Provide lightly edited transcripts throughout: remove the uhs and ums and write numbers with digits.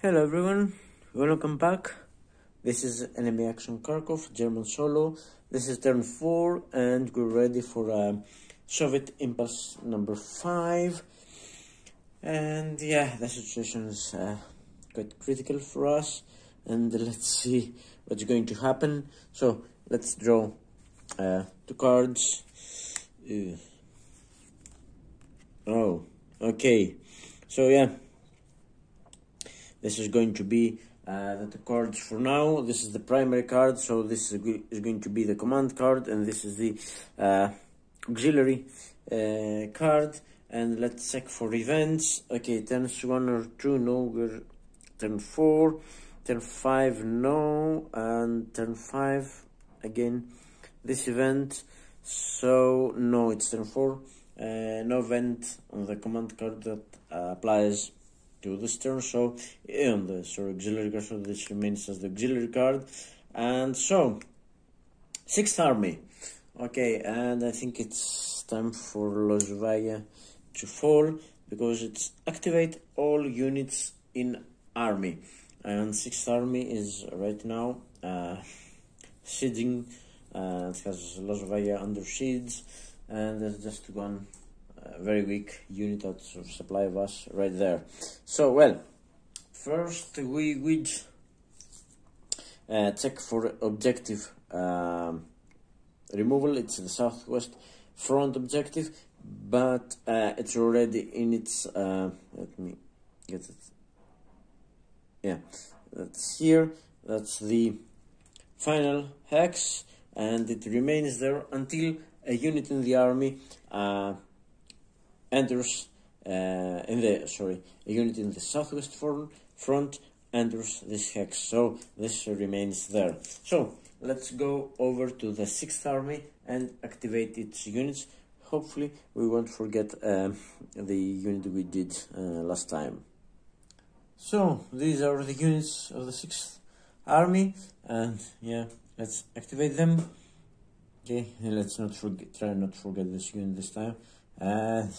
Hello everyone, welcome back. This is Enemy Action Kharkov, German solo. This is turn 4 and we're ready for Soviet Impulse number 5. And yeah, the situation is quite critical for us, and let's see what's going to happen. So let's draw 2 cards. Oh, okay. So yeah, this is going to be the 2 cards for now. This is the primary card, so this is going to be the command card, and this is the auxiliary card. And let's check for events. Okay, turns 1 or 2, no. We're turn 4, turn 5, no, and turn 5 again. This event, so no, it's turn 4. No event on the command card that applies to this turn, so on the auxiliary card, so this remains as the auxiliary card. And so 6th Army. Okay, and I think it's time for Lozovaya to fall, because it's activate all units in army, and 6th Army is right now sieging. It has Lozovaya under siege, and there's just one very weak unit out of supply of us right there. So well, first we would check for objective removal. It's the southwest front objective, but it's already in its let me get it. Yeah, that's here. That's the final hex, and it remains there until a unit in the army enters a unit in the southwest front enters this hex. So this remains there. So let's go over to the 6th Army and activate its units. Hopefully we won't forget the unit we did last time. So these are the units of the 6th Army, and yeah, let's activate them. Okay, and let's try not to forget this unit this time. And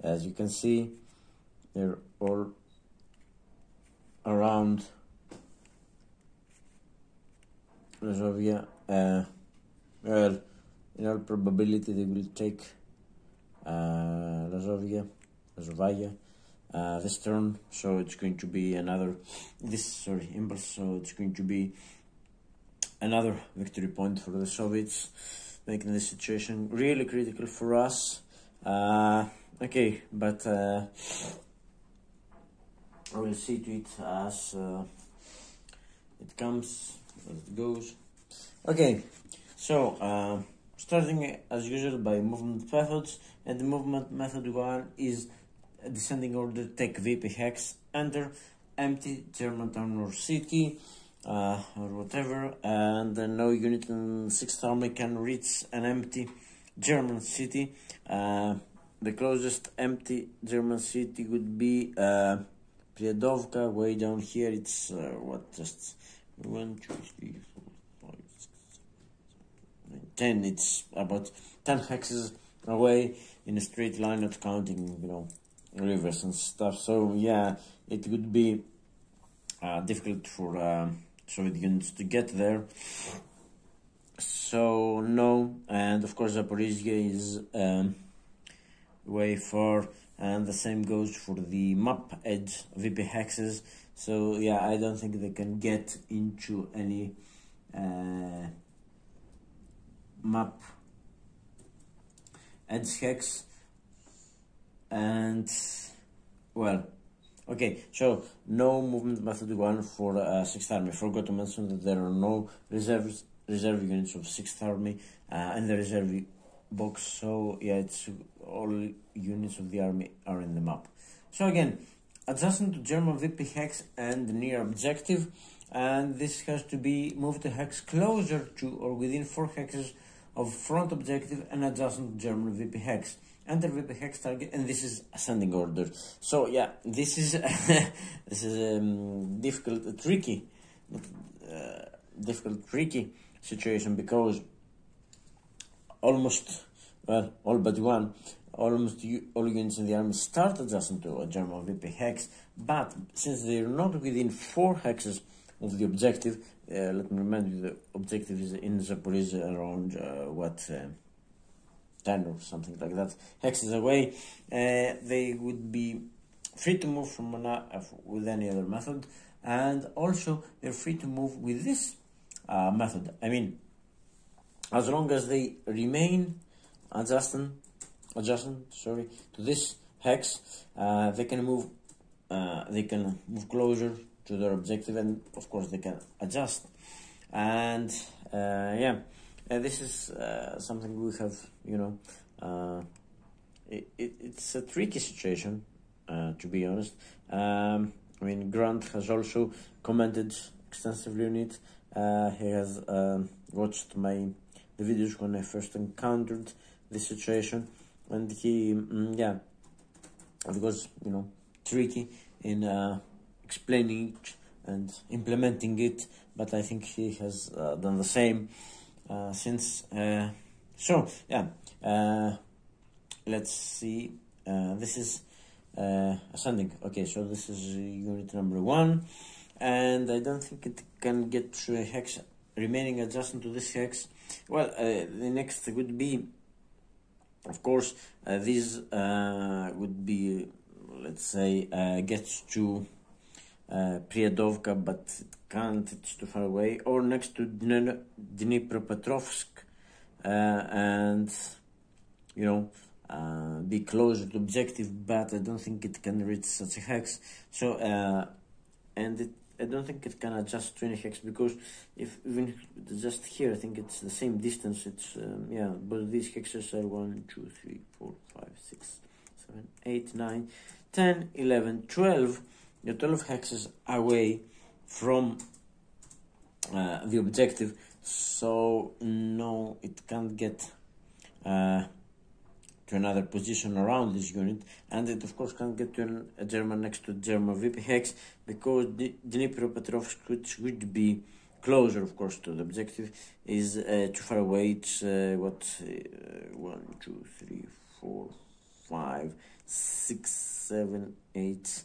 as you can see, they're all around Lozovaya. Well, in all probability they will take Lozovaya this turn, so it's going to be another impulse, so it's going to be another victory point for the Soviets, making the situation really critical for us. Okay, but I will see to it as it comes, as it goes. Okay, so starting as usual by movement methods, and the movement method 1 is descending order: take VP hex, enter empty German town or city, or whatever, and no unit in 6th Army can reach an empty German city. The closest empty German city would be Priadovka, way down here. It's just 1, 2, 3, 4, 5, 6, 7, 8, 10. It's about 10 hexes away in a straight line, not counting, rivers and stuff. So yeah, it would be difficult for Soviet units to get there. So no, and of course Zaporizhia is way far, and the same goes for the map edge VP hexes. So yeah, I don't think they can get into any map edge hex. And well, okay, so no movement method 1 for 6th Army. Forgot to mention that there are no reserve units of 6th Army in the reserve box. So yeah, it's all units of the army are in the map. So again, adjacent to German VP hex and near objective, and this has to be moved the hex closer to or within 4 hexes of front objective and adjacent to German VP hex. Enter VP hex target, and this is ascending order. So yeah, this is difficult, tricky situation, because almost, well, all but one almost all units in the army start adjacent to a German VP hex, but since they're not within 4 hexes of the objective, let me remind you the objective is in Zaporizhzhia around 10 or something like that hexes away, they would be free to move from with any other method, and also they're free to move with this method. I mean, as long as they remain adjacent to this hex, they can move closer to their objective, and of course they can adjust. And this is something we have, it's a tricky situation, to be honest. I mean, Grant has also commented extensively on it. He has watched the videos when I first encountered this situation, and he, it was, tricky in explaining it and implementing it, but I think he has done the same since. Let's see. This is ascending. Okay, so this is unit number 1, and I don't think it can get to a hex remaining adjacent to this hex. Well, the next would be, of course, these would be, let's say, gets to Priadovka, but it can't, it's too far away, or next to Dnipropetrovsk, and be closer to objective, but I don't think it can reach such a hex. So I don't think it can adjust to any hex, because even just here, I think it's the same distance. It's but these hexes are 1, 2, 3, 4, 5, 6, 7, 8, 9, 10, 11, 12. The 12 hexes away from the objective, so no, it can't get to another position around this unit, and it of course can't get to a German next to German VP hex, because Dnipropetrovsk, which would be closer, of course, to the objective, is too far away. It's 1, 2, 3, 4, 5, 6, 7, 8,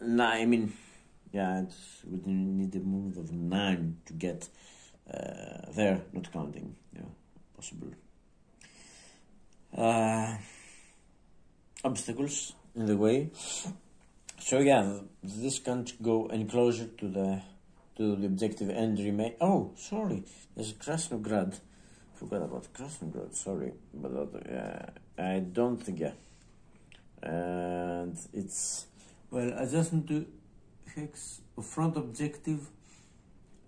9. I mean, it would need a move of 9 to get there, not counting possible obstacles in the way. So this can't go any closer to the objective and remain. Oh, sorry, there's Krasnograd. Forgot about Krasnograd. Sorry, but I don't think and it's adjacent to hex of front objective.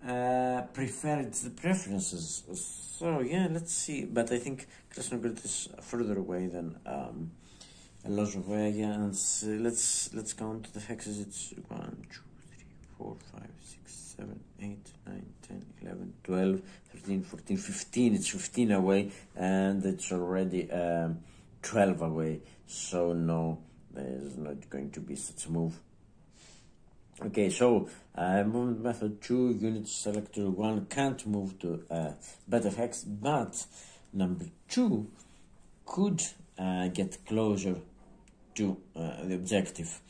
It's the preferences. So let's see. But I think Krasnograd is further away than Lozovaya, and let's count the hexes. It's 1, 2, 3, 4, 5, 6, 7, 8, 9, 10, 11, 12, 13, 14, 15. It's 15 away, and it's already 12 away. So no, there's not going to be such a move. Okay, so movement method 2, unit selector 1 can't move to better hex, but number 2 could get closer to the objective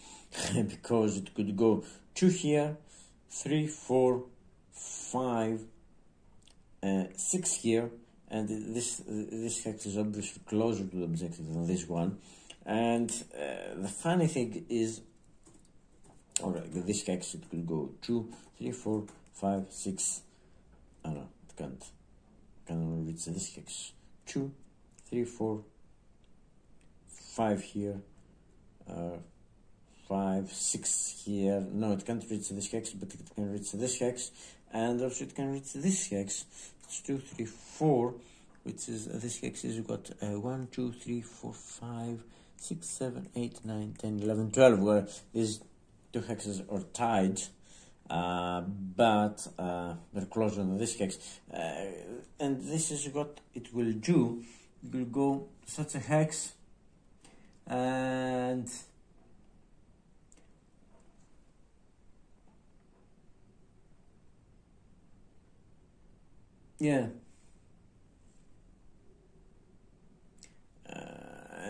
because it could go 2 here, 3, 4, 5, 6 here, and this hex is obviously closer to the objective than this one. And the funny thing is, alright, with this hex it could go 2, 3, 4, 5, 6. Oh no, it can't. Can only reach this hex. 2, 3, 4, 5 here, 5, 6 here. No, it can't reach this hex, but it can reach this hex, and also it can reach this hex. It's 2, 3, 4, which is this hex is got 1, 2, 3, 4, 5, 6, 7, 8, 9, 10, 11, 12, where these two hexes are tied, but they're closer than this hex, and this is what it will do. It will go such a hex, and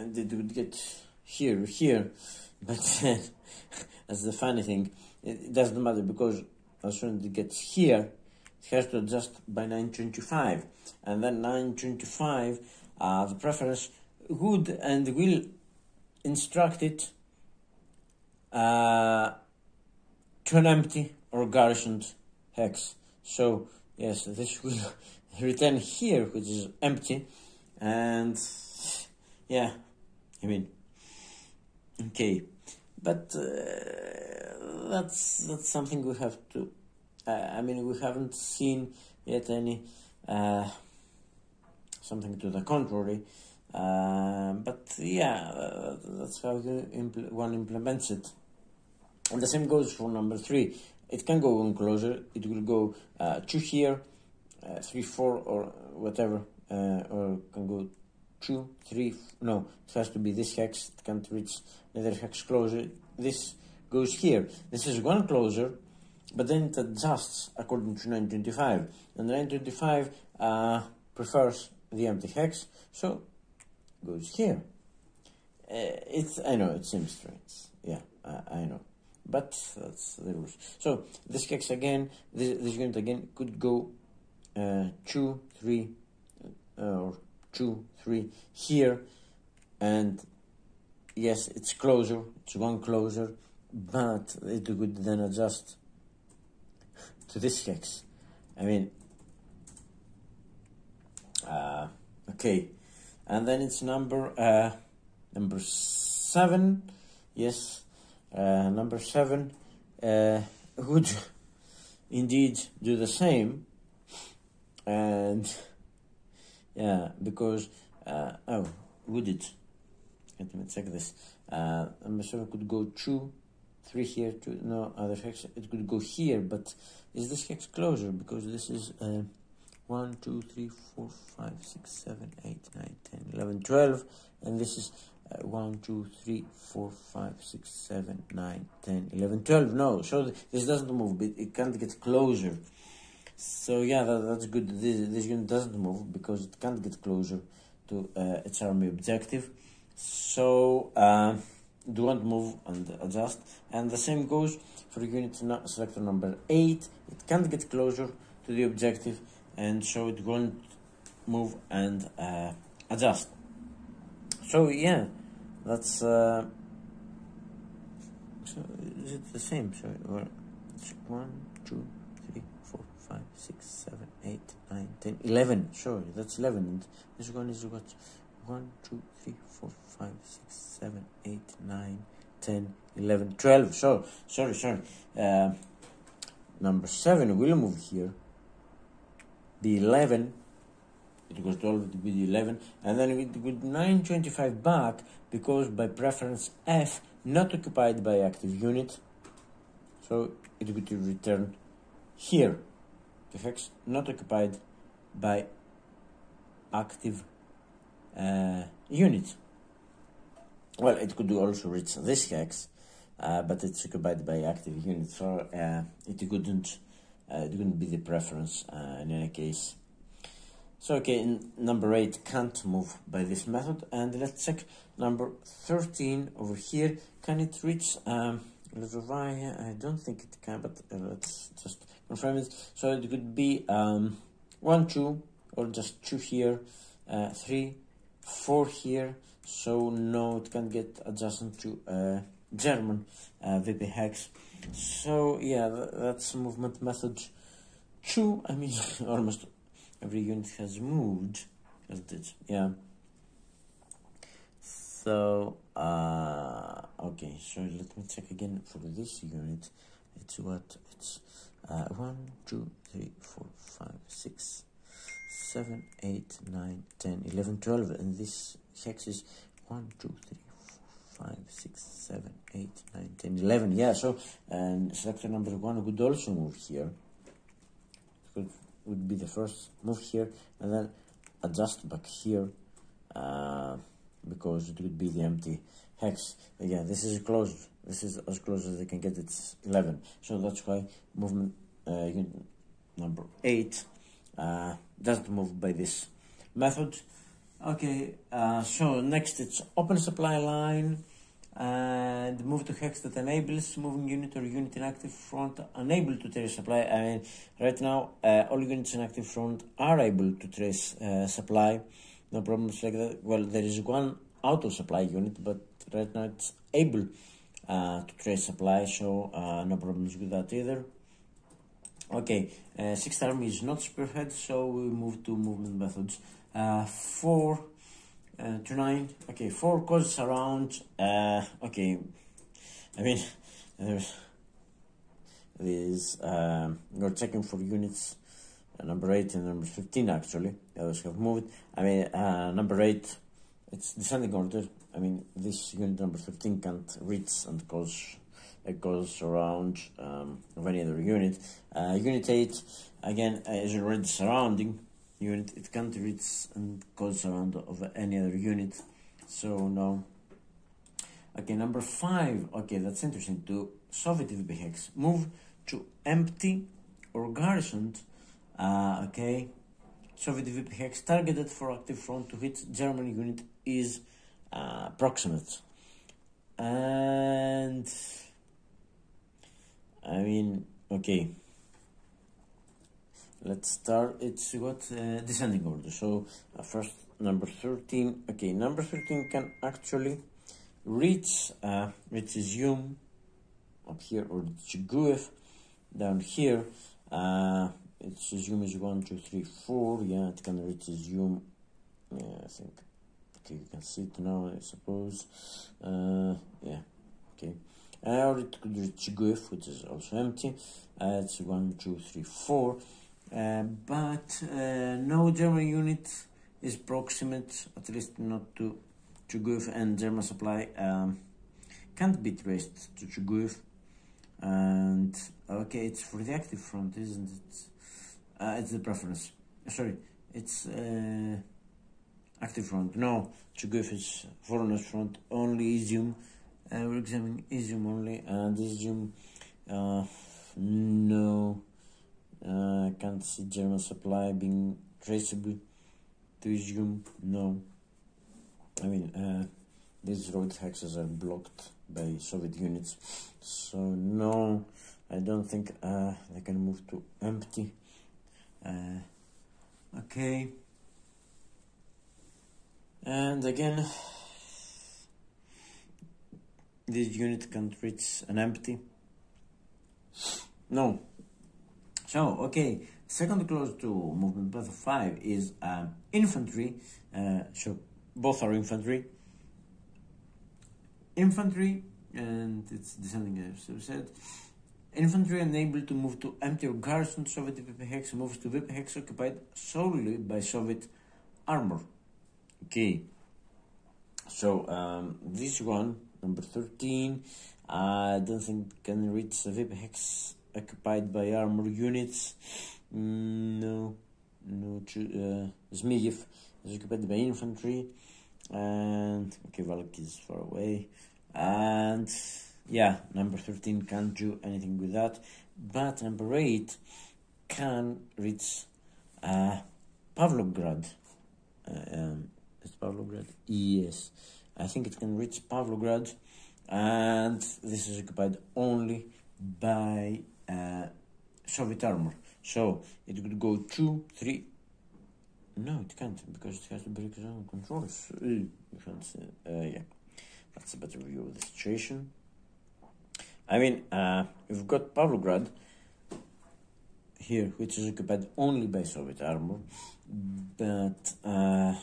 and it would get here, but that's the funny thing. It doesn't matter, because as soon as it gets here, it has to adjust by 925, and then 925, the preference would and will instruct it to an empty or garrisoned hex. So yes, this will return here, which is empty, and yeah, I mean, okay, but that's something we have to. I mean, we haven't seen yet any something to the contrary, but yeah, that's how one implements it. And the same goes for number 3. It can go on closer. It will go 2 here, 3, 4, or whatever, or can go 2, 3. No, it has to be this hex. It can't reach another hex closer. This goes here. This is one closer, but then it adjusts according to 925, and 925 prefers the empty hex, so goes here. I know it seems strange. Yeah, I know. But that's the rules. So this hex again, this unit again could go 2, 3, or 2, 3 here, and yes, it's closer. It's one closer, but it could then adjust to this hex. I mean, okay, and then it's number 7. Yes. Number 7 would indeed do the same, and yeah, because would it? Let me check this. Number 7 could go 2, 3 here, 2, no other hex. It could go here, but is this hex closer? Because this is 1, 2, 3, 4, 5, 6, 7, 8, 9, 10, 11, 12, and this is 1, 2, 3, 4, 5, 6, 7, 9, 10, 11, 12. No, so this doesn't move, but it can't get closer. So yeah, that's good. This unit doesn't move because it can't get closer to its army objective. So it won't move and adjust. And the same goes for unit selector number 8. It can't get closer to the objective, and so it won't move and adjust. So yeah, that's so is it the same? So it's 1, 2, 3, 4, 5, 6, 7, 8, 9, 10, 11. Sorry, that's 11. And this one is what? 1, 2, 3, 4, 5, 6, 7, 8, 9, 10, 11, 12. So sorry. Number 7 will move here. The 11. It was 12, it would be 11, and then it would 925 back, because by preference F not occupied by active unit, so it would return here. The hex not occupied by active unit. Well, it could also reach this hex, but it's occupied by active unit, so it couldn't be the preference in any case. So okay, number 8 can't move by this method, and let's check number 13 over here. Can it reach letter Y? I don't think it can, but let's just confirm it. So it could be 1, 2, or just 2 here, 3, 4 here. So no, it can't get adjacent to German VP hex. So yeah, that's movement method 2. I mean, almost every unit has moved, hasn't it? Yeah. So, okay, so let me check again for this unit. It's what? It's 1, 2, 3, 4, 5, 6, 7, 8, 9, 10, 11, 12. And this hex is 1, 2, 3, 4, 5, 6, 7, 8, 9, 10, 11. Yeah, so, and selector number 1 would also move here. Would be the first move here, and then adjust back here, because it would be the empty hex. Again, this is close. This is as close as they can get. It's 11. So that's why movement unit number 8 doesn't move by this method. Okay, so next it's open supply line and move to hex that enables moving unit or unit in active front unable to trace supply. I mean, right now all units in active front are able to trace supply, no problems like that. Well, there is one auto supply unit, but right now it's able to trace supply, so no problems with that either. Okay, 6th army is not spearhead, so we move to movement methods. 4 to 9. Okay, 4 causes around. Okay, I mean, there's you're checking for units. Number 8 and number 15 actually. The others have moved. I mean, number 8, it's descending order. I mean, this unit number 15 can't reach and cause a cause around of any other unit. Unit 8 again is already surrounding unit. It can't reach and cause around of any other unit, so no. Okay, number 5. Okay, that's interesting. To Soviet VP hex, move to empty or garrisoned. Okay, Soviet VP hex targeted for active front to hit German unit is proximate. And I mean, okay, let's start. It's got descending order. So first number 13. Okay, number 13 can actually reach Izum up here, or Chiguev down here. Its Izum is 1, 2, 3, 4. Yeah, it can reach Izum. Yeah, I think. Okay, you can see it now, I suppose. Yeah, okay. Or it could reach Chiguev, which is also empty. It's 1, 2, 3, 4. But no German unit is proximate, at least not to Chiguev, and German supply can't be traced to Chiguev. And okay, it's for the active front, isn't it? It's the preference. Sorry, it's active front. No, Chiguev is foreigners front. Only Izum. We're examining Izum only, and Izum, no, can't see German supply being traceable to Izum. No, I mean, these road hexes are blocked by Soviet units, so no, I don't think they can move to empty. Okay, and again, this unit can't reach an empty. No. So, okay, second close to movement path 5 is infantry. So, both are infantry. Infantry, and it's descending as I said. Infantry unable to move to empty or garrison Soviet VP hex moves to VP hex occupied solely by Soviet armor. Okay. So, this one, number 13, I don't think can reach the VP hex occupied by armor units. No, Zmiev is occupied by infantry, and okay, Valk is far away, and yeah, number 13 can't do anything with that, but number 8 can reach Pavlograd. Is Pavlograd? Yes, I think it can reach Pavlograd, and this is occupied only by Soviet armor. So it could go 2, 3. No, it can't, because it has to break its own controls. You can't see. Yeah, that's a better view of the situation. I mean, we've got Pavlograd here, which is occupied only by Soviet armor, but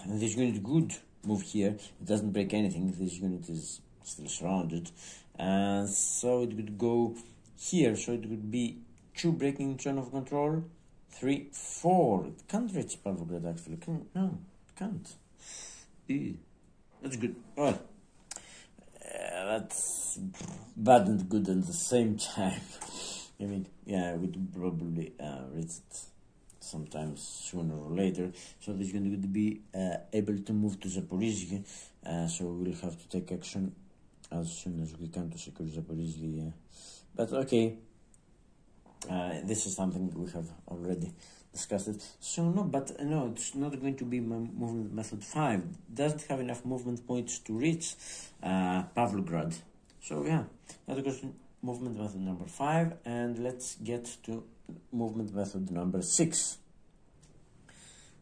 this unit could move here. It doesn't break anything. This unit is still surrounded, and so it could go here. So it would be 2 breaking zone of control, 3, 4. It can't reach Pavlograd actually. No, it can't. That's good. Well, that's bad and good at the same time. I mean, yeah, we'd probably reach it sometimes sooner or later. So this unit would be able to move to Zaporizhia. So we'll have to take action as soon as we can to secure Zaporizhia. Yeah. But okay, this is something we have already discussed it. So no, but no, it's not going to be my movement method 5. Doesn't have enough movement points to reach Pavlograd. So yeah, that goes to movement method number 5, and let's get to movement method number 6.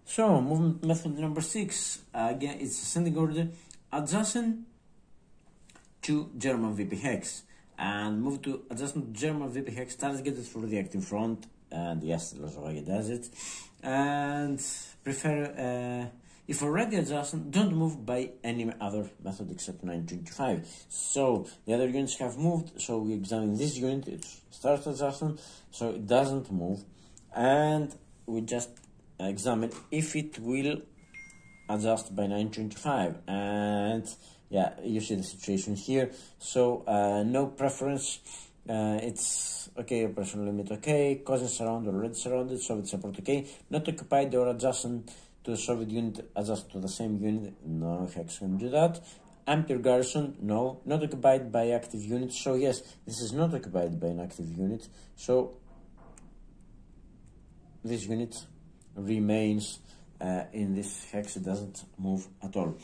So movement method number 6, again, it's ascending order adjacent to German VP hex, and move to adjacent to German VP hex targeted for the active front, and yes, Lozovaya does it. And prefer, if already adjacent, don't move by any other method except 925. So the other units have moved, so we examine this unit, it starts adjacent, so it doesn't move, and we just examine if it will adjust by 925. And yeah, you see the situation here. So no preference, it's okay, operational limit okay, causing surround already surrounded, Soviet support okay, not occupied or adjacent to the Soviet unit, adjacent to the same unit, no hex can do that. Ampere garrison, no. Not occupied by active units, so yes, this is not occupied by an active unit, so this unit remains in this hex, it doesn't move at all.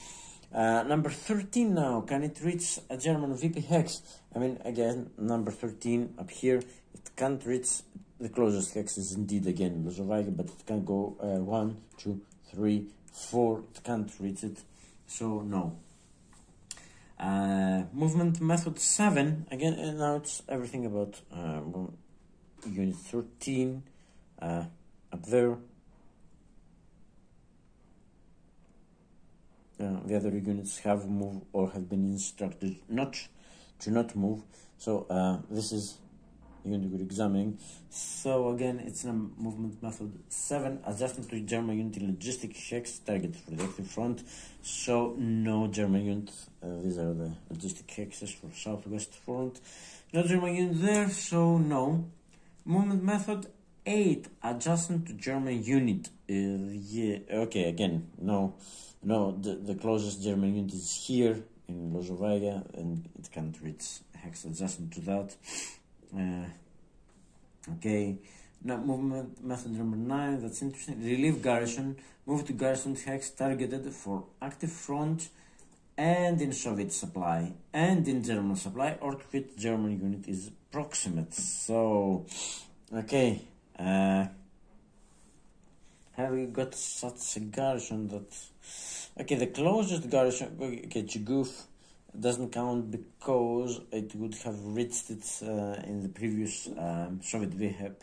Number 13 now, can it reach a German VP hex? I mean, again, number 13 up here, it can't reach the closest hex is indeed again Lozovaya, but it can go 1, 2, 3, 4, it can't reach it, so no. Movement method 7, again, and now it's everything about unit 13 up there. The other units have moved or have been instructed not to move. So this is unit we're examining. So again, it's a movement method 7, adjustment to German unit in logistic hex target for the active front. So no German unit. These are the logistic hexes for southwest front. No German unit there, so no. Movement method 8, adjustment to German unit. Yeah, okay, again, no. No, the closest German unit is here in Lozovaya, and it can't reach hex adjacent to that. Okay, now movement method number 9, that's interesting. Relieve garrison, move to garrison hex targeted for active front and in Soviet supply and in German supply, or quit German unit is proximate. So, okay, have we got such a garrison that... Okay, the closest garrison, okay, Chiguf doesn't count because it would have reached it in the previous Soviet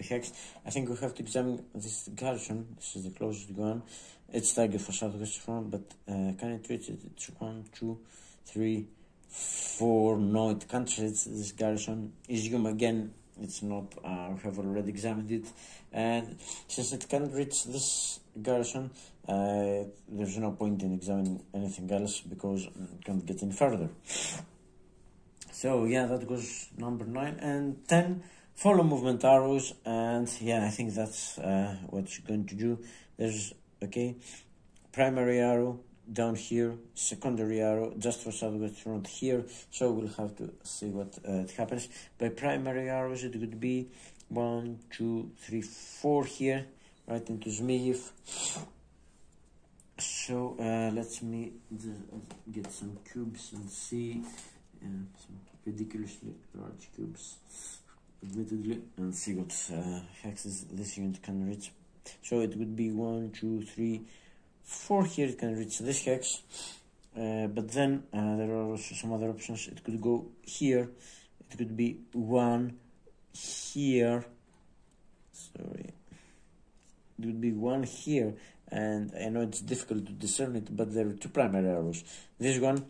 hex. I think we have to examine this garrison. This is the closest one. It's target for southwest front, but can it reach it? It's 1, 2, 3, 4. No, it can't reach this garrison. Izium again, it's not. We have already examined it, and since it can't reach this garrison, there's no point in examining anything else because it can't get any further. So yeah, that goes number 9 and 10. Follow movement arrows, and yeah, I think that's what you're going to do. There's okay, primary arrow down here, secondary arrow just for southwest front here. So we'll have to see what it happens. By primary arrows, it would be 1, 2, 3, 4 here, right into Zmiev. So let me get some cubes and see some ridiculously large cubes, admittedly, and see what hexes this unit can reach. So it would be 1, 2, 3, 4 here. It can reach this hex, but then there are also some other options. It could go here. It could be 1 here. Sorry. It would be 1 here, and I know it's difficult to discern it, but there are 2 primary arrows. This one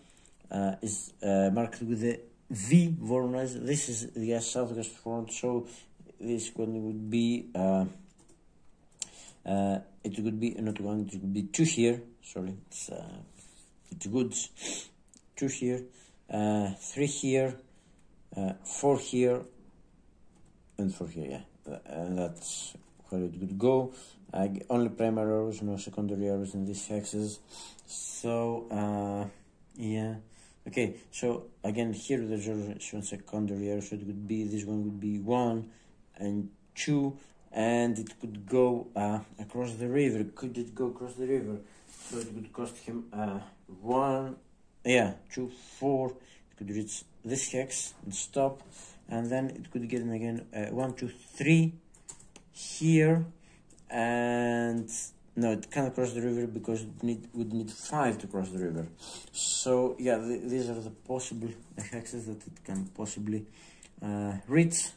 is marked with the V Voronezh. This is the southwest front, so this one would be it would be not 1, it would be 2 here. Sorry, it's goods. 2 here, 3 here, 4 here, and 4 here. Yeah, and that's where it would go. Only primary arrows, no secondary arrows in these hexes. So yeah, okay. So again, here there's one secondary arrow, so it would be this one would be 1 and 2, and it could go across the river. Could it go across the river? So it would cost him 1, 2, 4. It could reach this hex and stop, and then it could get again 1, 2, 3 here, and no, it can't cross the river because it would need 5 to cross the river. So yeah, these are the possible hexes that it can possibly reach.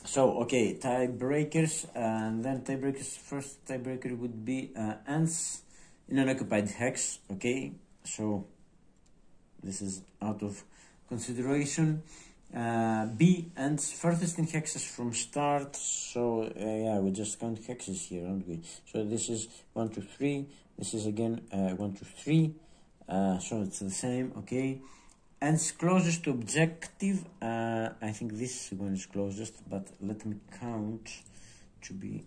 So okay, tiebreakers, and then tiebreakers. First tiebreaker would be ants in an occupied hex. Okay, so this is out of consideration. B, ants furthest in hexes from start. So yeah, we just count hexes here, aren't we? So this is 1, 2, 3. This is again 1, 2, 3. So it's the same. Okay. Ants closest to objective. I think this one is closest, but let me count to be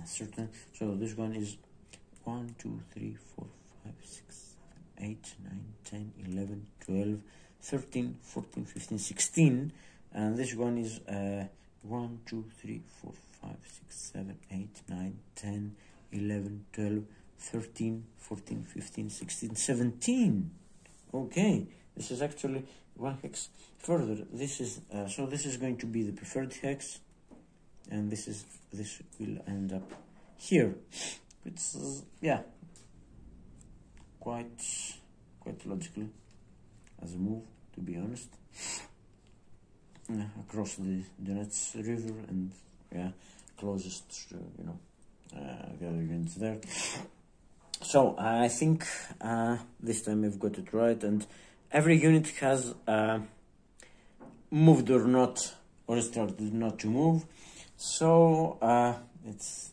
certain. So this one is 1, 2, 3, 4, 5, 6, 7, 8, 9, 10, 11, 12, 13, 14, 15, 16, and this one is 1, 2, 3, 4, 5, 6, 7, 8, 9, 10, 11, 12, 13, 14, 15, 16, 17. Okay, this is actually one hex further. This is so this is going to be the preferred hex, and this will end up here. It's yeah, quite logical as a move, to be honest. Across the Donetsk River, and yeah, closest to, you know, the other units there. So I think this time we've got it right, and every unit has moved or not, or started not to move. So it's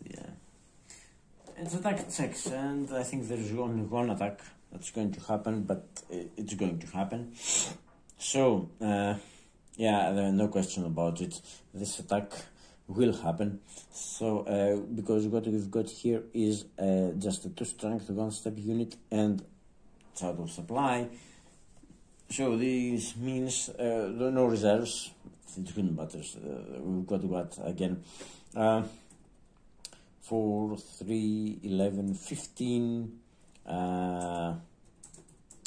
attack checks, and I think there's only one attack that's going to happen, but it's going to happen. So yeah, there's no question about it. This attack will happen. So because what we've got here is just a 2 strength 1-step unit, and it's out of supply. So this means no reserves. It shouldn't matter. We've got what again? 4, 3, 11, 15.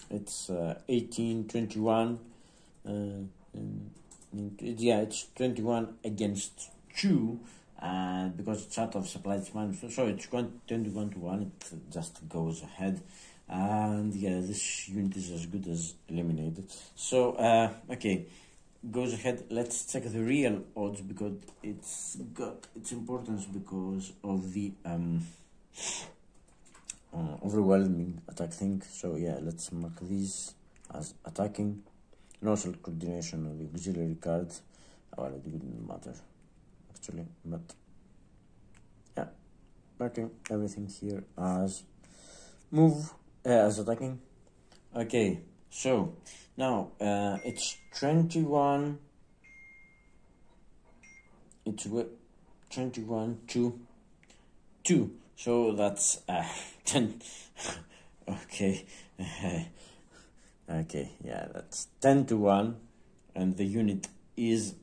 It's 18, 21. Yeah, it's 21 against 2, because it's out of supply. It's so it's 21 to 1. It just goes ahead, and yeah, this unit is as good as eliminated. So okay, goes ahead. Let's check the real odds, because it's got its importance because of the overwhelming attack thing. So yeah, let's mark these as attacking. No self coordination on the auxiliary card. Well, it wouldn't matter actually, but yeah, marking everything here as move, as attacking. Okay, so now it's 21. It's 21 to 2. So that's 10. Okay. Okay, yeah, that's 10 to 1, and the unit is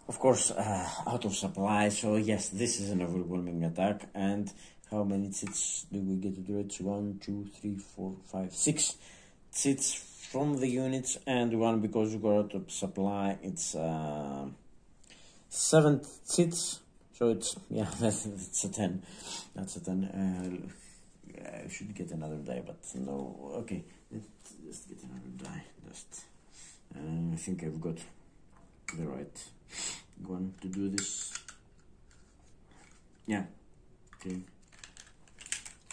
of course out of supply. So yes, this is an overwhelming attack. And how many seats do we get to do it? 1, 2, 3, 4, 5, 6 seats from the units, and 1 because we got out of supply. It's 7 seats. So it's, yeah, it's a 10. That's a 10. I should get another die, but no. Okay, let's just get another die. Just I think I've got the right one to do this. Yeah. Okay,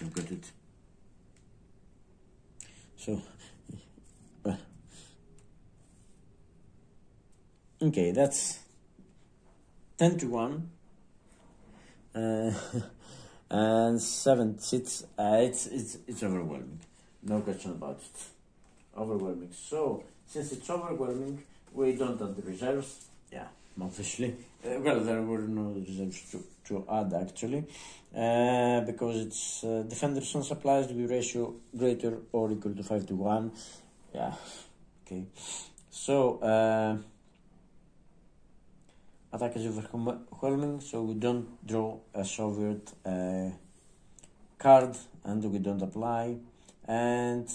I've got it. So okay, that's 10 to 1. And 7 seats. It's overwhelming, no question about it. Overwhelming. So since it's overwhelming, we don't add the reserves. Yeah, obviously. Well, there were no reserves to add actually, because it's defenders on supplies to be ratio greater or equal to 5 to 1. Yeah. Okay. So attack is overwhelming, so we don't draw a Soviet card, and we don't apply. And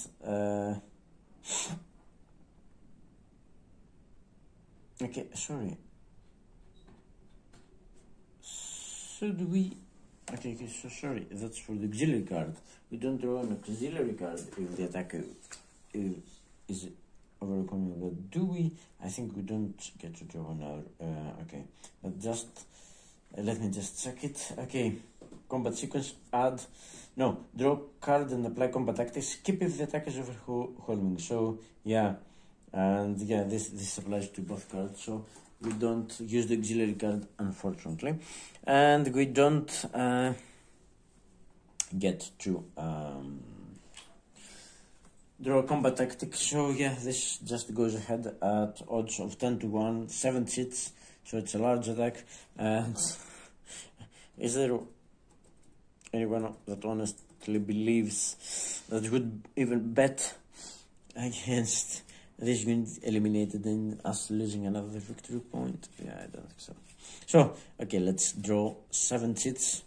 okay, sorry. Should we? Okay, so sorry. That's for the auxiliary card. We don't draw an auxiliary card if the attacker is overcoming. But do we? I think we don't get to draw another. Okay, but just let me just check it. Okay, combat sequence. Add. No, draw card and apply combat tactics. Skip if the attack is overwhelming. So yeah, and yeah, this applies to both cards. So we don't use the auxiliary card, unfortunately, and we don't get to draw combat tactics. So yeah, this just goes ahead at odds of 10 to 1, 7 hits. So it's a large attack. And is there anyone that honestly believes that would even bet against this unit eliminated and us losing another victory point? Yeah, I don't think so. So, okay, let's draw 7 hits.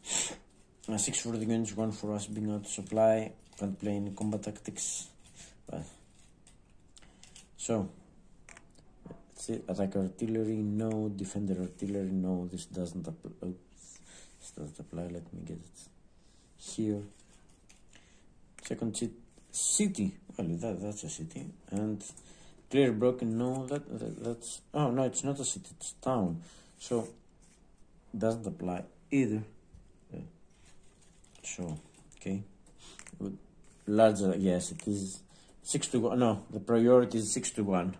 6 for the units, 1 for us being out of supply. Can't play any combat tactics. But so, let's see. Attack artillery, no. Defender artillery, no. This doesn't apply. Oops, this doesn't apply. Let me get it here. Second city. Well, that's a city. And clear broken, no. That's. Oh no, it's not a city. It's town. So doesn't apply either. So okay. Larger, yes, it is 6 to 1. No, the priority is 6 to 1.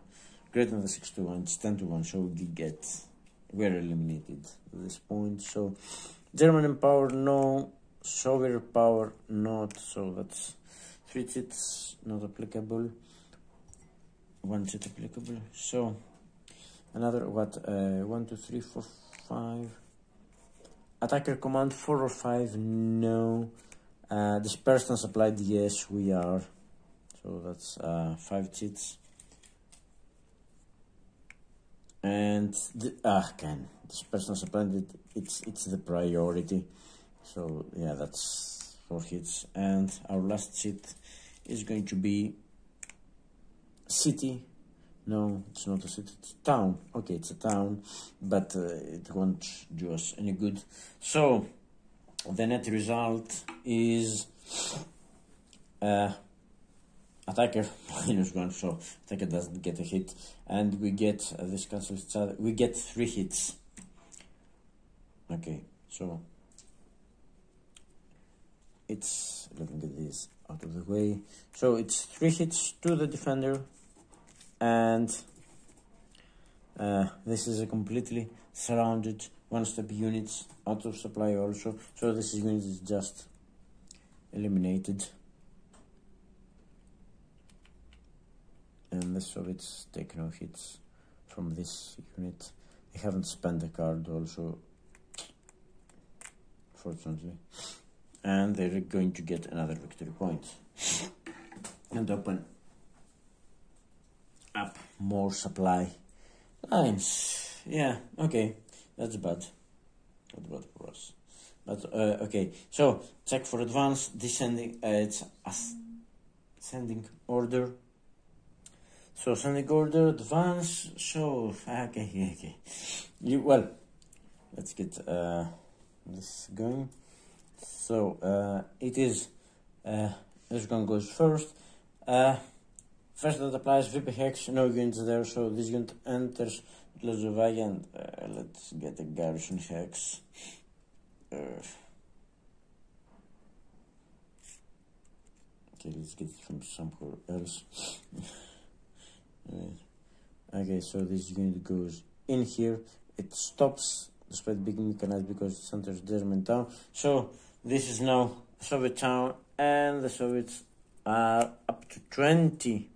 Greater than the 6 to 1. It's 10 to 1. So we're eliminated at this point. So German power, no. Soviet power, not. So that's 3 hits not applicable. 1 hit applicable. So another what? 1, 2, 3, 4, 5. Attacker command 4 or 5, no. Dispersal supplied, yes, we are. So that's 5 hits. And again, dispersal supplied, it's the priority. So yeah, that's 4 hits. And our last hit is going to be city. No, it's not a city, it's a town. Okay, it's a town, but it won't do us any good. So the net result is attacker -1, so attacker doesn't get a hit, and we get this cancels each other. We get 3 hits. Okay, so it's, let me get this out of the way. So it's 3 hits to the defender, and this is a completely surrounded one-step units out of supply also. So this unit is just eliminated, and the Soviets take no hits from this unit. They haven't spent a card also, fortunately, and they're going to get another victory point and open up more supply lines. Yeah, okay, that's bad. That's bad for us. But okay, so check for advance. Descending, it's ascending order. So ascending order, advance. So okay. Well, let's get this going. So it is this one goes first. First that applies VP hex, no units there, so this unit enters Lazovaya, and let's get a garrison hex. Okay, let's get it from somewhere else. Okay, so this unit goes in here. It stops despite being mechanized because it enters German town. So this is now Soviet town, and the Soviets are up to 20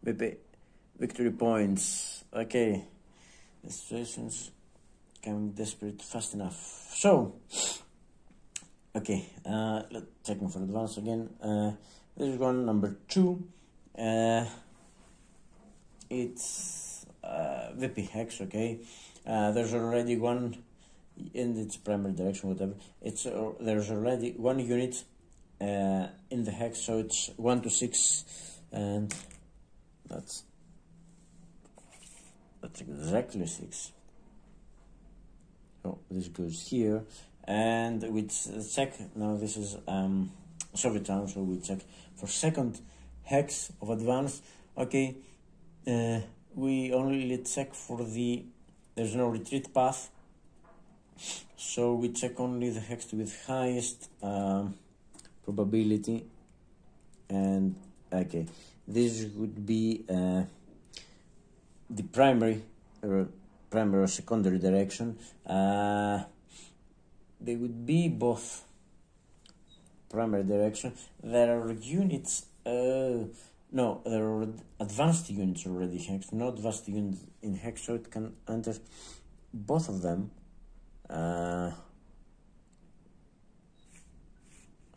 victory points. Okay, the situation's becoming desperate fast enough. So, okay, let's check for advance again. This is one, number 2. It's VP hex, okay. there's already one in its primary direction, whatever. It's there's already one unit in the hex, so it's 1 to 6, and that's exactly 6. So this goes here, and we check now. This is Soviet time, so we check for second hex of advance. Okay, we only check for there's no retreat path, so we check only the hex with highest probability, and okay, this would be the primary or secondary direction. They would be both primary direction. There are units, no, there are advanced units already hexed, not advanced units in hex, so it can enter both of them on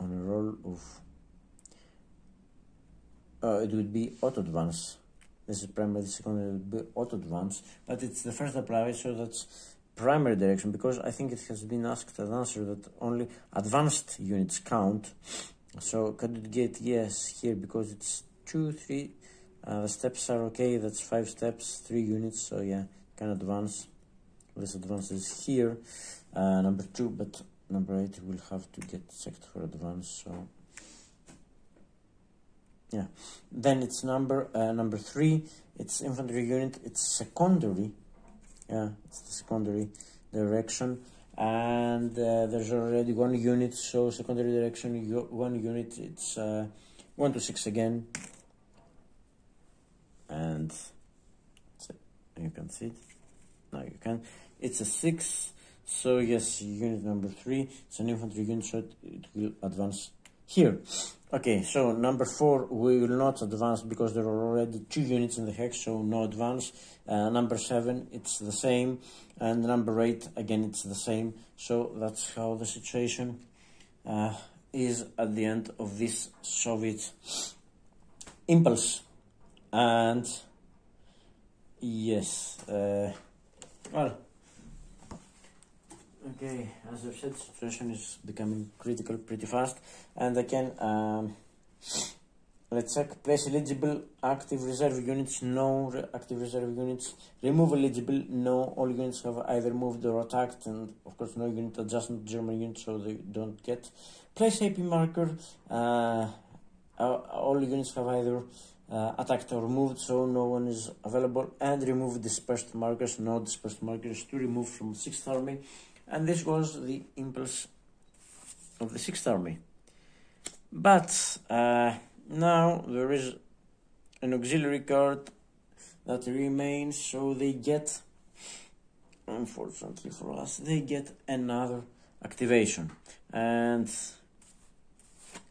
a roll of it would be auto advance. This is primary, the secondary would be auto advance, but it's the first apply, so that's primary direction, because I think it has been asked and answered that only advanced units count. So could it get yes here, because it's 2, 3, the steps are okay, that's 5 steps, 3 units, so yeah, can advance. This advance is here, number 2, but number 8 will have to get checked for advance, so yeah. Then it's number 3, it's infantry unit, it's secondary, yeah, it's the secondary direction, and there's already one unit, so secondary direction, 1 unit, it's 1 to 6 again, and you can see it, now you can, it's a 6, so yes, unit number 3, it's an infantry unit, so it will advance here. Okay, so number 4 we will not advance because there are already 2 units in the hex, so no advance. Number 7 it's the same, and number 8 again it's the same. So that's how the situation is at the end of this Soviet impulse. And yes, well, okay, as I've said, the situation is becoming critical pretty fast, and again, let's check. Place eligible active reserve units, no active reserve units. Remove eligible, no. All units have either moved or attacked, and of course no unit adjustment German units, so they don't get. Place AP marker, all units have either attacked or moved, so no one is available. And remove dispersed markers, no dispersed markers to remove from 6th Army. And this was the impulse of the 6th Army. But now there is an auxiliary card that remains, so they get, unfortunately for us, they get another activation. And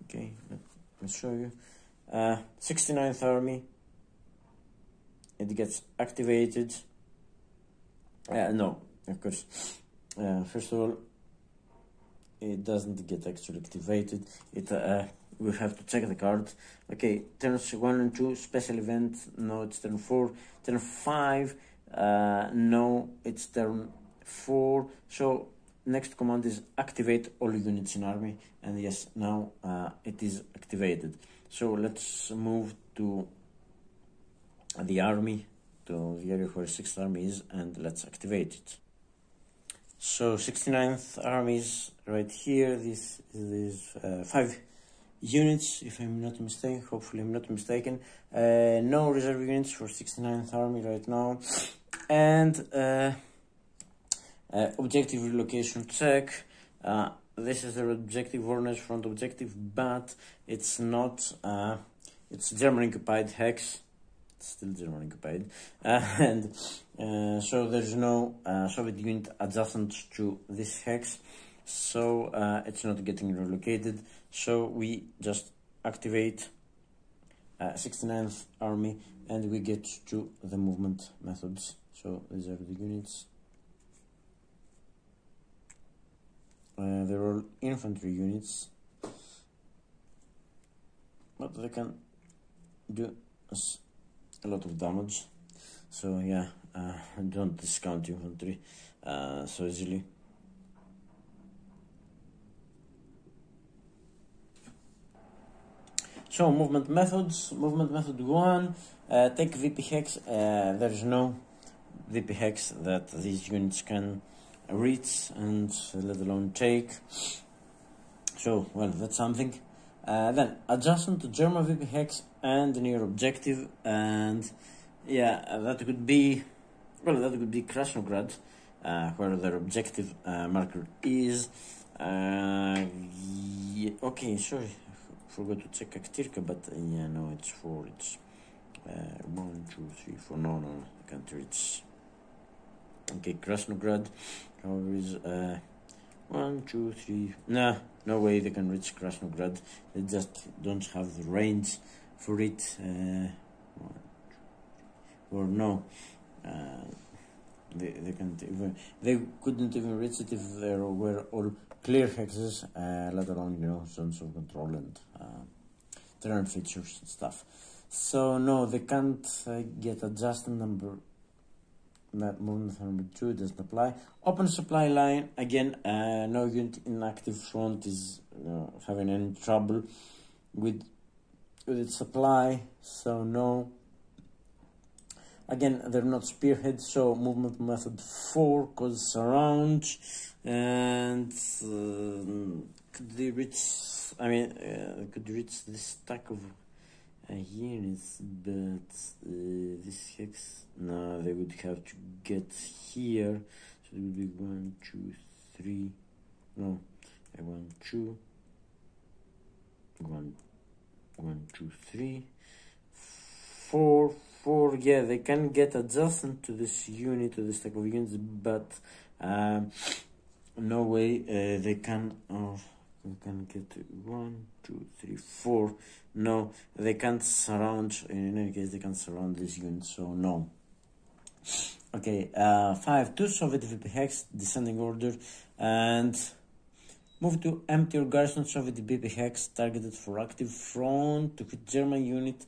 okay, let me show you. 69th Army, it gets activated. No, of course. First of all, it doesn't get actually activated. It we have to check the card. Okay, turns 1 and 2, special event, no, it's turn 4. Turn 5, no, it's turn 4. So next command is activate all units in army, and yes, now it is activated. So let's move to the army, to the area where 6th Army is, and let's activate it. So 69th Army is right here. This is 5 units, if I'm not mistaken. Hopefully I'm not mistaken. No reserve units for 69th Army right now. And objective relocation check. This is the objective Warner's front objective, but it's not. It's German occupied hex. It's still German occupied, and so there's no Soviet unit adjacent to this hex, so it's not getting relocated. So we just activate 69th Army, and we get to the movement methods. So these are the units. They're all infantry units, but they can do a lot of damage. So yeah, don't discount infantry so easily. So movement methods. Movement method 1, take VP hex. There is no VP hex that these units can reach and let alone take. So, well, that's something. Then, adjustment to German VP hex and near objective, and yeah, that could be, well, that could be Krasnograd, where their objective marker is. Yeah, okay, sorry, forgot to check Aktirka, but yeah, no, it's 4, it's 1, 2, 3, 4, no, I can't reach. Okay, Krasnograd, however, is 1, 2, 3. Nah, no way they can reach Krasnograd. They just don't have the range for it. Or no, they can't even. They couldn't even reach it if there were all clear hexes, let alone zones of control and terrain features and stuff. So no, they can't get adjustment number. Movement number 2 doesn't apply. Open supply line, again, no unit in active front is having any trouble with its supply, so no. Again, they're not spearhead, so movement method 4 causes surround, and could they reach? I mean, could reach this stack of units, but this hex. No, they would have to get here, so it would be 1, 2, 3. No, 1, 2, 1, 2, 3, 4, 4. Yeah, they can get adjacent to this unit, to this stack of units, but no way they can. We can get 1, 2, 3, 4. No, they can't surround. In any case, they can't surround this unit, so no. Okay, 5, 2 Soviet VP hex, descending order, and move to empty or garrison Soviet VP hex targeted for active front to hit German unit,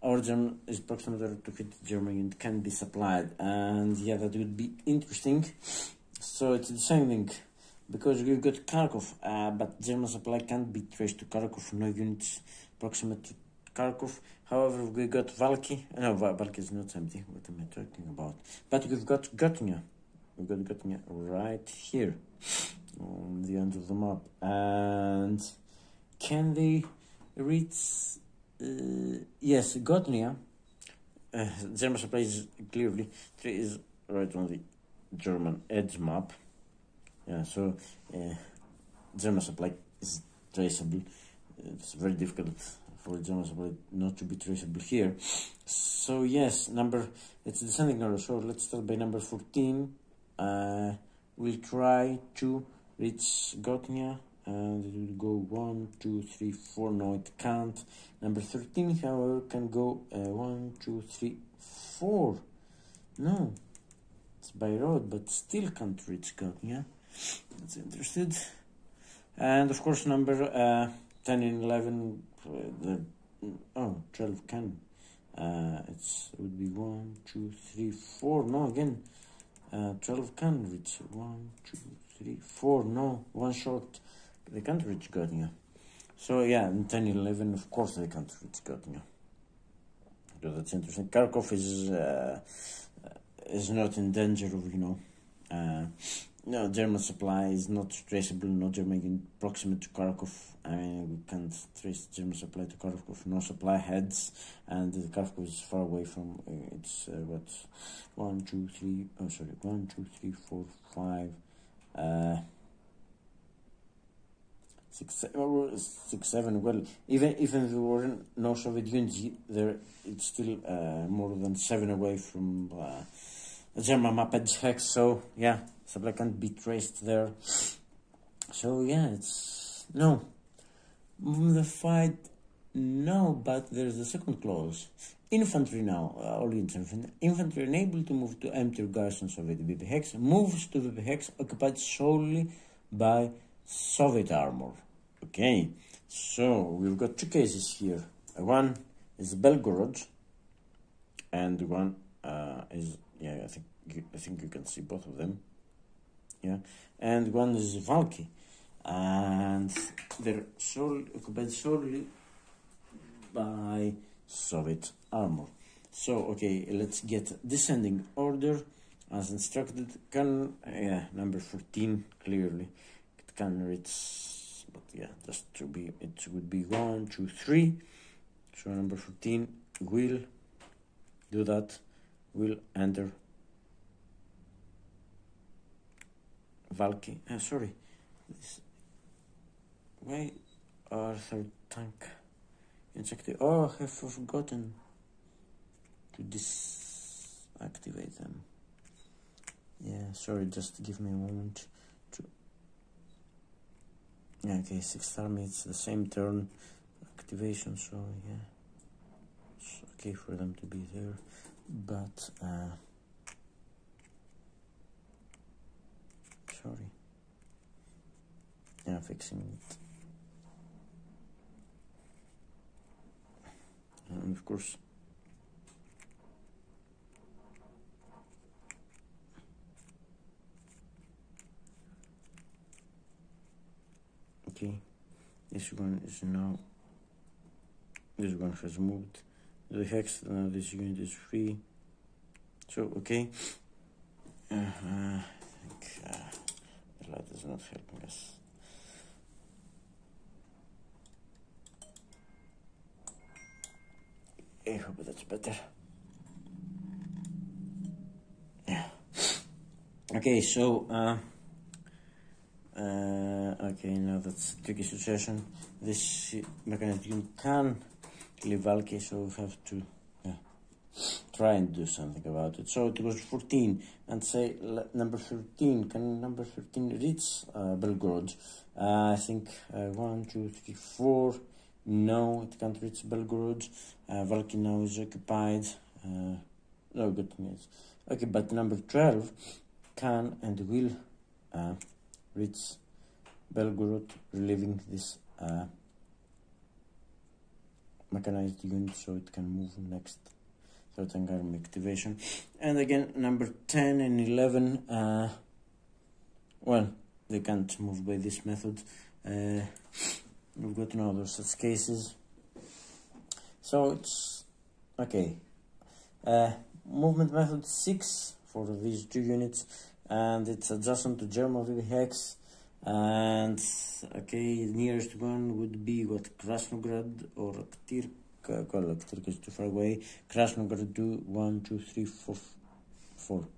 or German is proximal to hit German unit can be supplied, and yeah, that would be interesting. So it's the same thing, because we've got Kharkov, but German supply can't be traced to Kharkov, no units proximate to Kharkov. However, we got Valky. No, Valky is not empty. What am I talking about? But we've got Gotnya. We've got Gotnya right here on the end of the map. And can they reach? Yes, Gotnya. German supply is clearly 3 is right on the German edge map. Yeah, so German supply is traceable. It's very difficult for German supply not to be traceable here. So yes, it's descending order. So let's start by number 14. We'll try to reach Gotnya, and it will go 1, 2, 3, 4. No, it can't. Number 13, however, can go 1, 2, 3, 4. No, it's by road, but still can't reach Gotnya. That's interested. And of course, number 10 and 11, 12 can. It would be 1, 2, 3, 4. No, again, 12 can reach 1, 2, 3, 4. No, one short. They can't reach Gotnya. So yeah, in 10 and 11, of course, they can't reach Gotnya. So that's interesting. Kharkov is not in danger of no, German supply is not traceable, no German unit proximate to Kharkov. I mean, we can't trace German supply to Kharkov, no supply heads, and Kharkov is far away from, it's 1, 2, 3, 1, 2, 3, 4, 5, 6, 7, well, even if there were no Soviet units there, it's still more than 7 away from the German map edge hex, so yeah, supply can't be traced there. So yeah, it's no. The fight, no, but there's the second clause. Infantry now, all infantry unable to move to empty garrisons of the VP hex, moves to VP hex occupied solely by Soviet armor. Okay, so we've got 2 cases here. One is Belgorod, and one is, yeah, I think you can see both of them. Yeah, and one is Valky, and they're occupied solely by Soviet armor. So okay, let's get descending order as instructed. Number 14 clearly it can reach, but yeah, just to be, it would be 1, 2, 3. So number 14 will do that, will enter Valky. Sorry, why are third tank insecti? Oh, I have forgotten to deactivate them. Yeah, sorry, just give me a moment to. Yeah, okay, 6th army, it's the same turn activation, so yeah, it's okay for them to be there, but sorry, yeah, fixing it. And of course, okay, this one is now, this one has moved the hex, now this unit is free, so okay. I think the light is not helping us. I hope that's better. Yeah. Okay, so okay, now that's a tricky situation. This mechanized unit can leave Valky, so we have to try and do something about it. So it was 14, and say number 13. Can number 13 reach Belgorod? I think 1, 2, 3, 4. No, it can't reach Belgorod. Valky now is occupied. No, good news. Okay, but number 12 can and will reach Belgorod, relieving this mechanized unit, so it can move next. Third tank army activation. And again, number 10 and 11, well, they can't move by this method. We've got no other such cases. So it's okay. Movement method 6 for these two units, and it's adjacent to German VB hex. And okay, the nearest one would be what, Krasnograd or Aktirka. Well, Aktirka is too far away. Krasnograd do 1, 2, 3, 4, 4.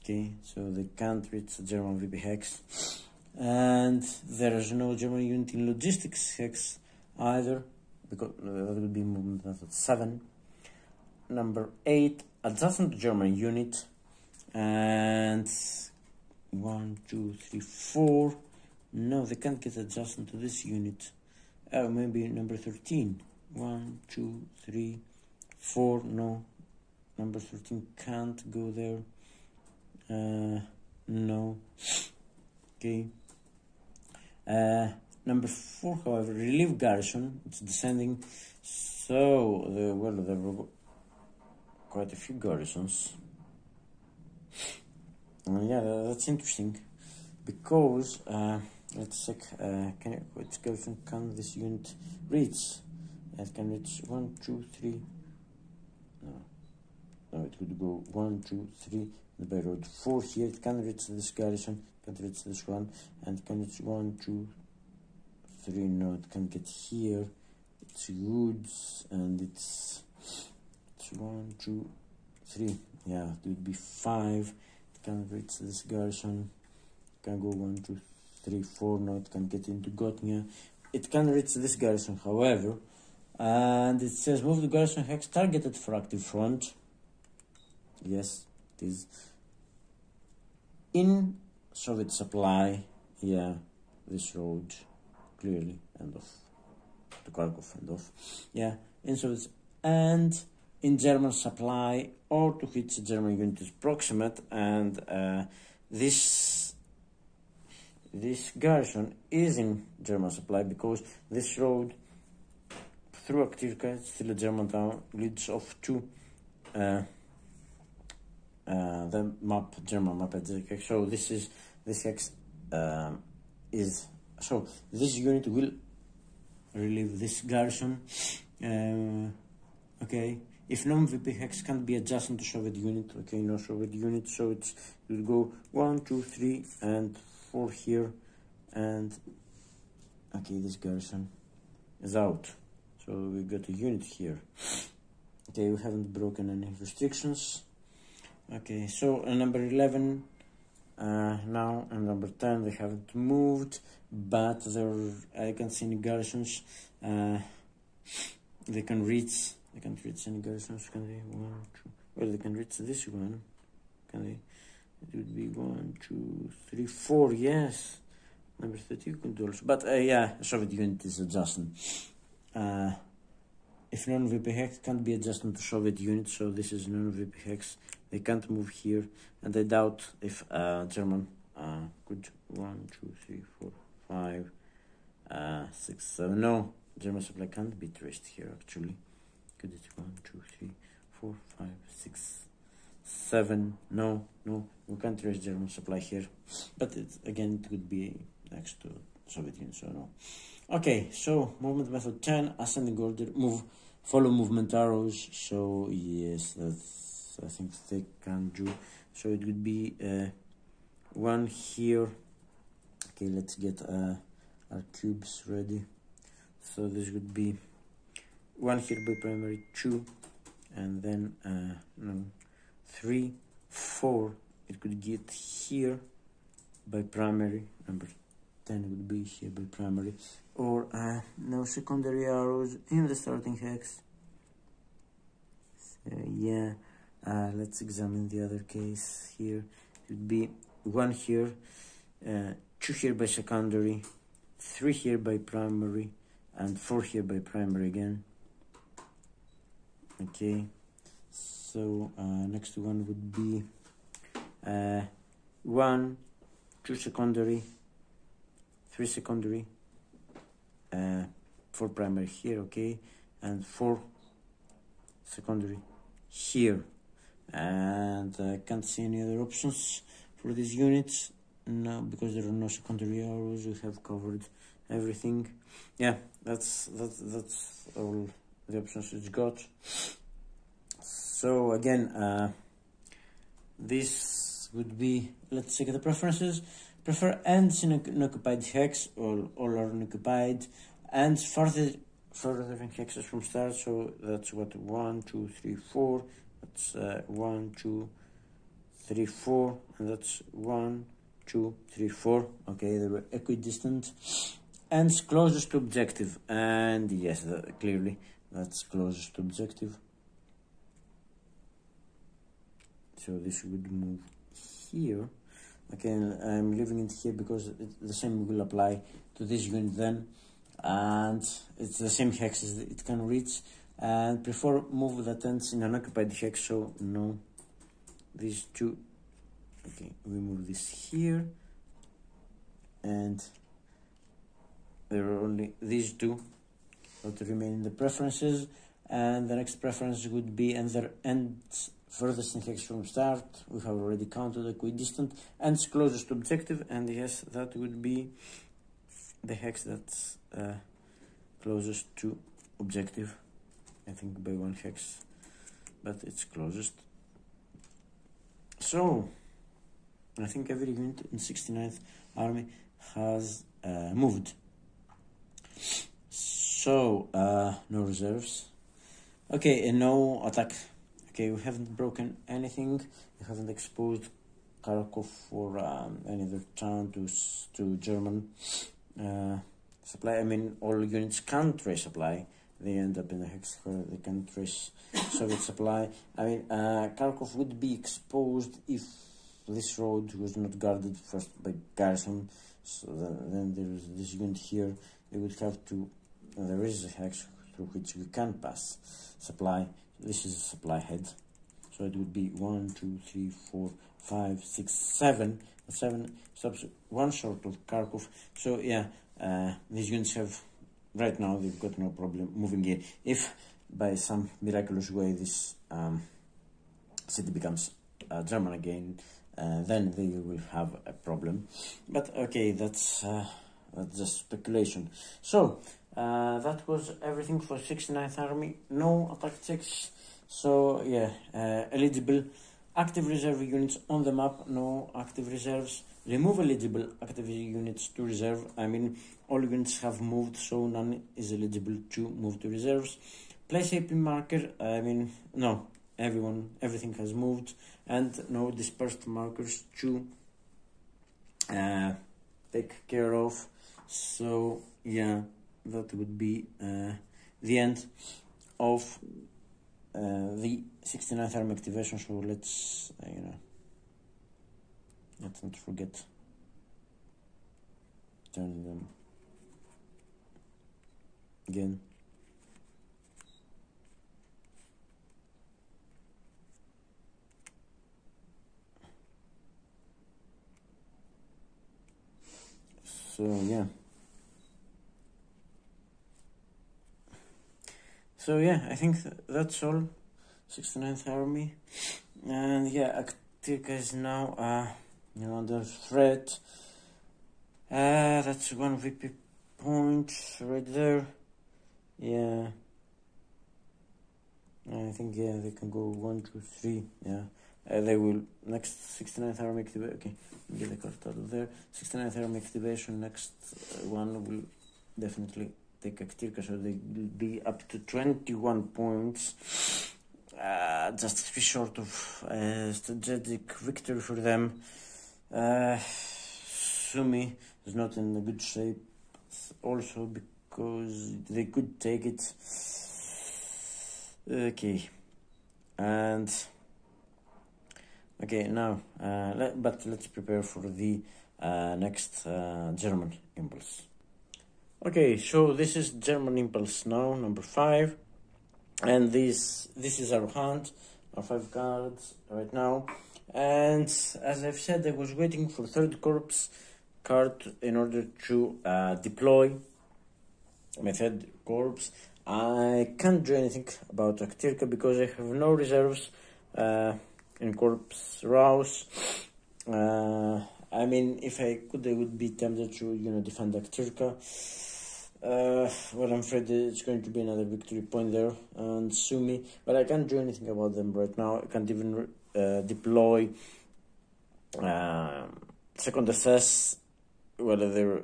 Okay, so they can't reach the German VB hex, and there is no German unit in logistics hex either, because that would be movement method 7. Number 8, adjacent to German unit, and 1, 2, 3, 4. No, they can't get adjacent to this unit. Oh, maybe number 13. 1, 2, 3, 4. No, number 13 can't go there. No. Okay. Number 4, however, relief garrison. It's descending. So, well, there were quite a few garrisons. Yeah, that's interesting, because let's check. Which garrison can this unit reach? It can reach 1, 2, 3. No, it would go 1, 2, 3. By road 4 here. It can reach this garrison. Can reach this one, and it can reach 1, 2, 3. No, it can get here. It's woods, and it's 1, 2, 3. Yeah, it would be 5. It can reach this garrison. It can go 1, 2, 3, 4. No, it can get into Gotnia. It can reach this garrison, however, and it says move the garrison hex targeted for active front. Yes, it is in Soviet supply. Yeah, this road clearly end off to Kharkov, end off. Yeah, in Soviet and in German supply, or to which German unit is proximate, and this garrison is in German supply, because this road through Aktivka, still a German town, leads off to the map, German map at the hex. So this hex is, so this unit will relieve this garrison. Okay, if non-VP hex can't be adjacent to Soviet unit, okay, no Soviet unit, so it will go 1, 2, 3, and 4 here, and okay, this garrison is out. So we got a unit here. Okay, we haven't broken any restrictions. Okay, so number 11 now, and number 10 they haven't moved, but there I can't see any garrisons. They can reach. They can't reach any garrisons. Can they? 1, 2. Well, they can reach this one. Can they? It would be 1, 2, 3, 4. Yes. Number 30 you can do also. But yeah, Soviet unit is adjacent. If non-VP hex can't be adjacent to Soviet unit, so this is non-VP hex. They can't move here, and I doubt if German could 1, 2, 3, 4, 5, 6, 7. No, German supply can't be traced here actually. Could it 1, 2, 3, 4, 5, 6, 7? No, we can't trace German supply here. But again, it could be next to Soviet Union, so no. Okay, so movement method 10, ascending order, follow movement arrows. So yes, that's, I think they can do. So it would be 1 here. Okay, let's get our cubes ready. So this would be 1 here by primary, 2, and then no, 3, 4. It could get here by primary. Number 10 would be here by primary, or no secondary arrows in the starting hex. So yeah, let's examine the other case here. It would be 1 here, 2 here by secondary, 3 here by primary, and 4 here by primary again. Okay, so next one would be 1, 2 secondary, 3 secondary, 4 primary here, okay, and 4 secondary here. And I can't see any other options for these units now because there are no secondary arrows. We have covered everything. Yeah, that's all the options it's got. So again, this would be, let's check the preferences. Prefer ends in an occupied hex, or all are unoccupied. Ends further in hexes from start, so that's what 1, 2, 3, 4. That's 1, 2, 3, 4, and that's 1, 2, 3, 4. Okay, they were equidistant. Ends closest to objective, and yes, clearly that's closest to objective. So this would move here. Okay, I'm leaving it here because the same will apply to this unit then, and it's the same hexes it can reach. And prefer move the tents in an occupied hex, so no, these two. Okay, we move this here, and there are only these two that remain in the preferences. And the next preference would be ends furthest in hex from start. We have already counted equidistant. Ends closest to objective, and yes, that would be the hex that's closest to objective. I think by 1 hex, but it's closest. So I think every unit in 69th Army has moved. So no reserves. Okay, and no attack. Okay, we haven't broken anything. We haven't exposed Kharkov or any other town to German supply. I mean, all units can trace supply. They end up in the hex where they can trace Soviet supply. I mean, Kharkov would be exposed if this road was not guarded first by garrison. So then there is this unit here. They would have to. There is a hex through which we can pass supply. This is a supply head. So it would be 1, 2, 3, 4, 5, 6, 7. 7 stops 1 short of Kharkov. So yeah, these units have. Right now, they've got no problem moving in. If by some miraculous way this city becomes German again, then they will have a problem. But okay, that's just speculation. So that was everything for 69th Army. No attack checks. So yeah, eligible active reserve units on the map. No active reserves. Remove eligible active units to reserve. I mean, all units have moved, so none is eligible to move to reserves. Place AP marker. I mean, no, everything has moved, and no dispersed markers to take care of. So yeah, that would be the end of the 69th Army activation. So let's let's not forget turning them again. So yeah. So yeah, I think that's all. 69th Army, and yeah, Aktirka is now under threat. That's one VP point right there. Yeah, I think they can go 1, 2, 3. Yeah, they will next 69th Army activation. Okay, get the card out of there. 69th Army activation. Next one will definitely take Aktirka, so they will be up to 21 points. Just 3 short of strategic victory for them. Sumi is not in a good shape, also because they could take it. Okay, and okay now, but let's prepare for the next German impulse. Okay, so this is German impulse now, number 5. And this is our hand, our 5 cards right now. And as I've said, I was waiting for 3rd Corps card in order to deploy my 3rd Corps. I can't do anything about Aktirka because I have no reserves in Corps Rouse. I mean, if I could, I would be tempted to defend Aktirka. Well, I'm afraid it's going to be another victory point there and Sumi, but I can't do anything about them right now. I can't even deploy second SS, whether they're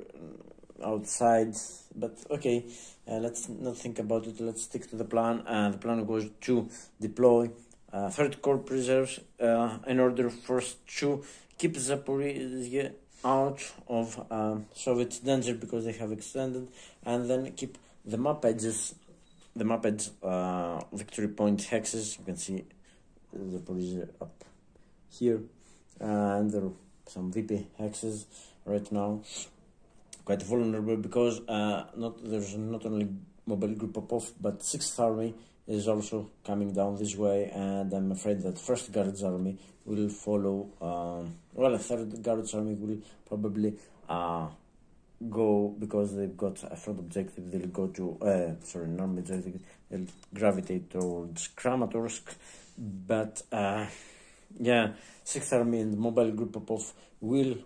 outside, but okay, let's not think about it. Let's stick to the plan. The plan goes to deploy 3rd Corps reserves in order first to keep Zaporizhzhia out of Soviet danger because they have extended, and then keep the map edges, victory point hexes. You can see Zaporizhzhia up here, and there are some VP hexes right now, quite vulnerable because there's not only Mobile Group Popov, but 6th Army is also coming down this way, and I'm afraid that 1st Guards Army will follow. Well, 3rd Guards Army will probably go because they've got a front objective. They'll go to normal objective. They'll gravitate towards Kramatorsk, but yeah, 6th Army and Mobile Group Popov will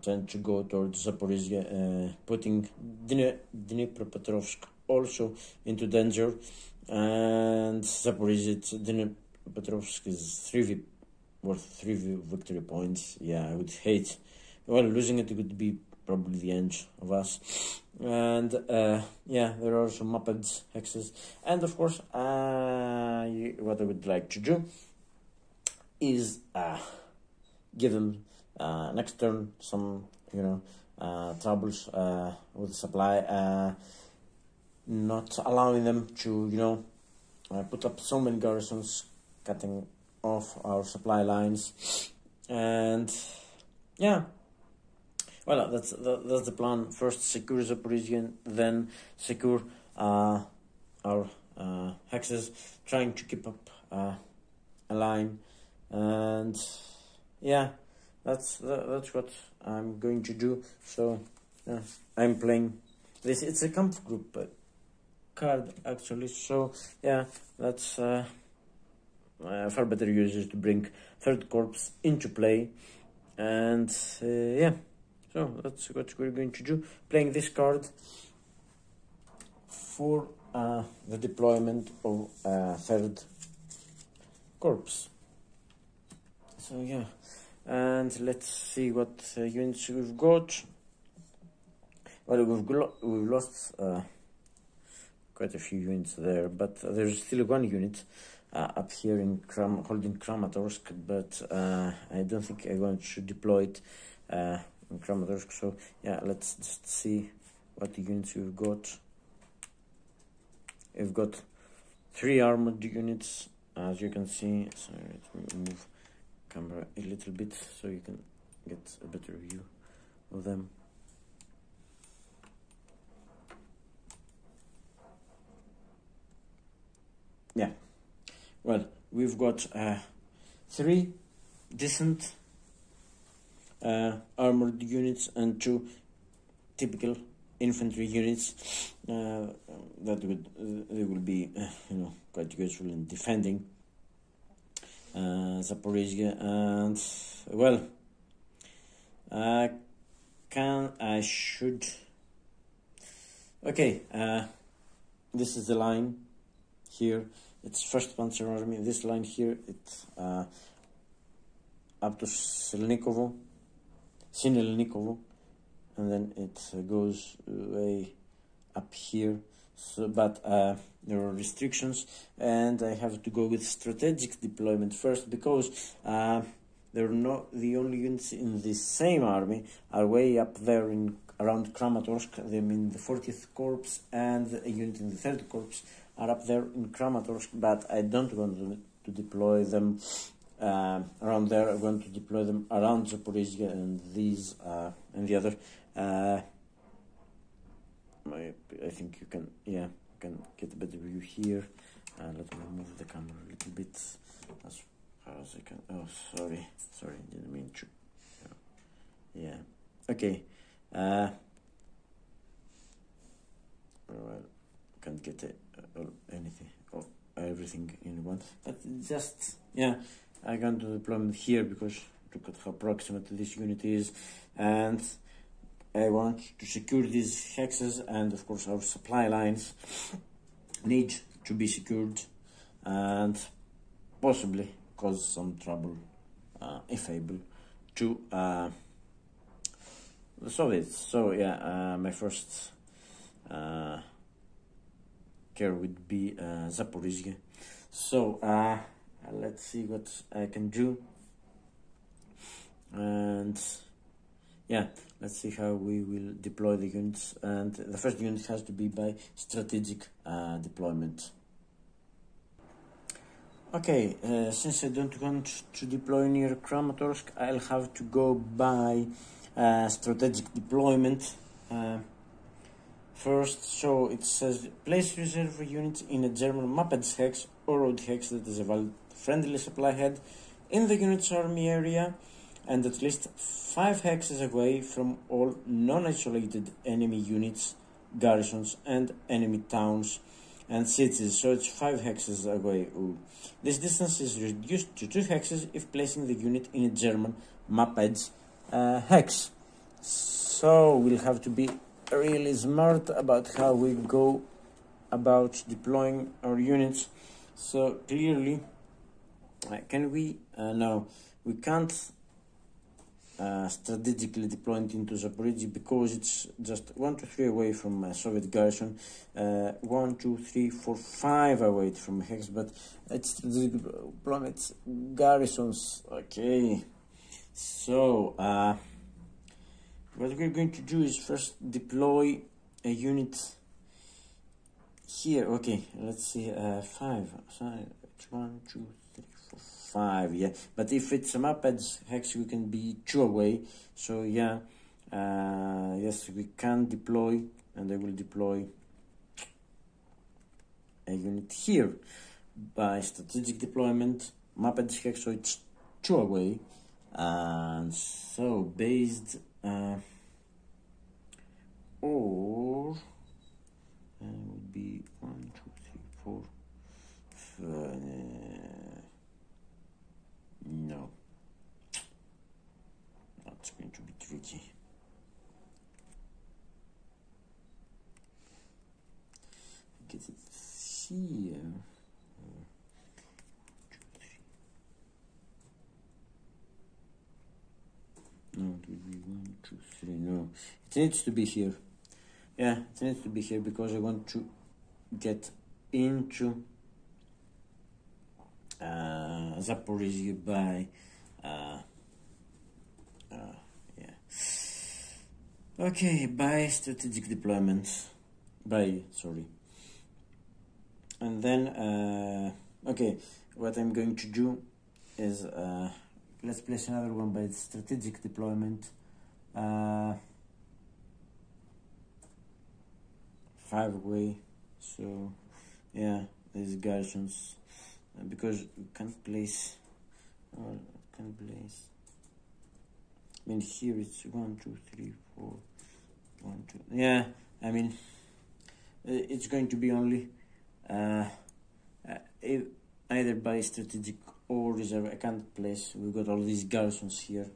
tend to go towards Zaporizhzhia, putting Dnipropetrovsk also into danger. And Zaporizhzhia, Dnipropetrovsk is worth 3 victory points. Yeah, I would hate. Well, losing it would be probably the end of us. And yeah, there are some Muppets hexes, and of course, what I would like to do is give them next turn some troubles with supply. Not allowing them to, put up so many garrisons, cutting off our supply lines, and yeah, well, that's the plan. First, secure Zaporizhzhia, then secure our hexes, trying to keep up a line, and yeah, that's what I'm going to do. So yeah, I'm playing this. It's a Kampf group card actually, so yeah, that's far better uses to bring third corps into play. And yeah, so that's what we're going to do, playing this card for the deployment of third corps. So yeah, and let's see what units we've got. Well, we've lost quite a few units there, but there's still one unit up here in holding Kramatorsk, but I don't think I want to deploy it in Kramatorsk. So yeah, let's just see what the units we've got. We've got 3 armored units, as you can see. Sorry, let me move camera a little bit so you can get a better view of them. Yeah, well, we've got 3 decent armored units and 2 typical infantry units that they will be quite useful in defending Zaporizhia. And well, this is the line here. It's 1st Panzer Army. This line here, it's up to Sinelnikovo, and then it goes way up here. So, but there are restrictions, and I have to go with strategic deployment first, because the only units in the same army are way up there around Kramatorsk. I mean, the 40th Corps and a unit in the 3rd Corps are up there in Kramatorsk, but I don't want to deploy them around there. I want to deploy them around Zaporizhia and these and the other. I think you can get a better view here. Let me move the camera a little bit as far as I can. Oh, sorry, didn't mean to. Yeah, okay. Well, can't get anything or everything in one, but just I got to deploy it here because look at how proximate this unit is, and I want to secure these hexes, and of course our supply lines need to be secured and possibly cause some trouble if able to the Soviets. So yeah, my first care would be Zaporizhia. So let's see what I can do, and yeah, let's see how we will deploy the units. And the first unit has to be by strategic deployment. Okay, since I don't want to deploy near Kramatorsk, I'll have to go by strategic deployment first. So it says place reserve units in a German Mapeds hex or road hex that is a valid friendly supply head in the unit's army area, and at least 5 hexes away from all non-isolated enemy units, garrisons, and enemy towns and cities. So it's 5 hexes away. Ooh. This distance is reduced to 2 hexes if placing the unit in a German Mapeds hex. So we'll have to be really smart about how we go about deploying our units. So clearly, can we? No, we can't strategically deploy it into Zaporizhia because it's just 1 to 3 away from a Soviet garrison, 1, 2, 3, 4, 5 away from hex, but it's deployment garrisons. Okay, so what we're going to do is first deploy a unit here. Okay, let's see, 5, 1, 2, 3, 4, 5, yeah, but if it's a Mapeds hex, we can be 2 away, so yeah, yes, we can deploy, and I will deploy a unit here by strategic deployment, Mapeds hex, so it's 2 away, and so based or would be 1, 2, 3, 4, get it here. No, it would be 1, 2, 3. No, it needs to be here. Yeah, it needs to be here because I want to get into Zaporizhzhia by yeah. Okay, by strategic deployment. Sorry. And then okay, what I'm going to do is let's place another one by strategic deployment. 5 away. So yeah, these garrisons, because we can't place, I mean, here it's 1, 2, 3, 4, 1, 2. Yeah, I mean, it's going to be only either by strategic or reserve. I can't place. We've got all these garrisons here,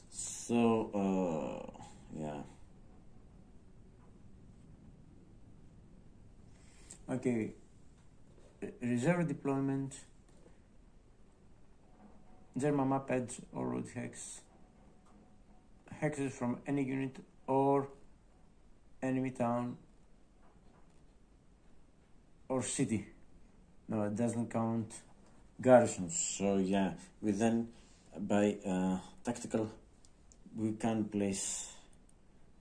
so yeah. Okay, reserve deployment, German map edge or road hex, hexes from any unit or enemy town or city. No, it doesn't count garrisons. So yeah, we then by tactical we can place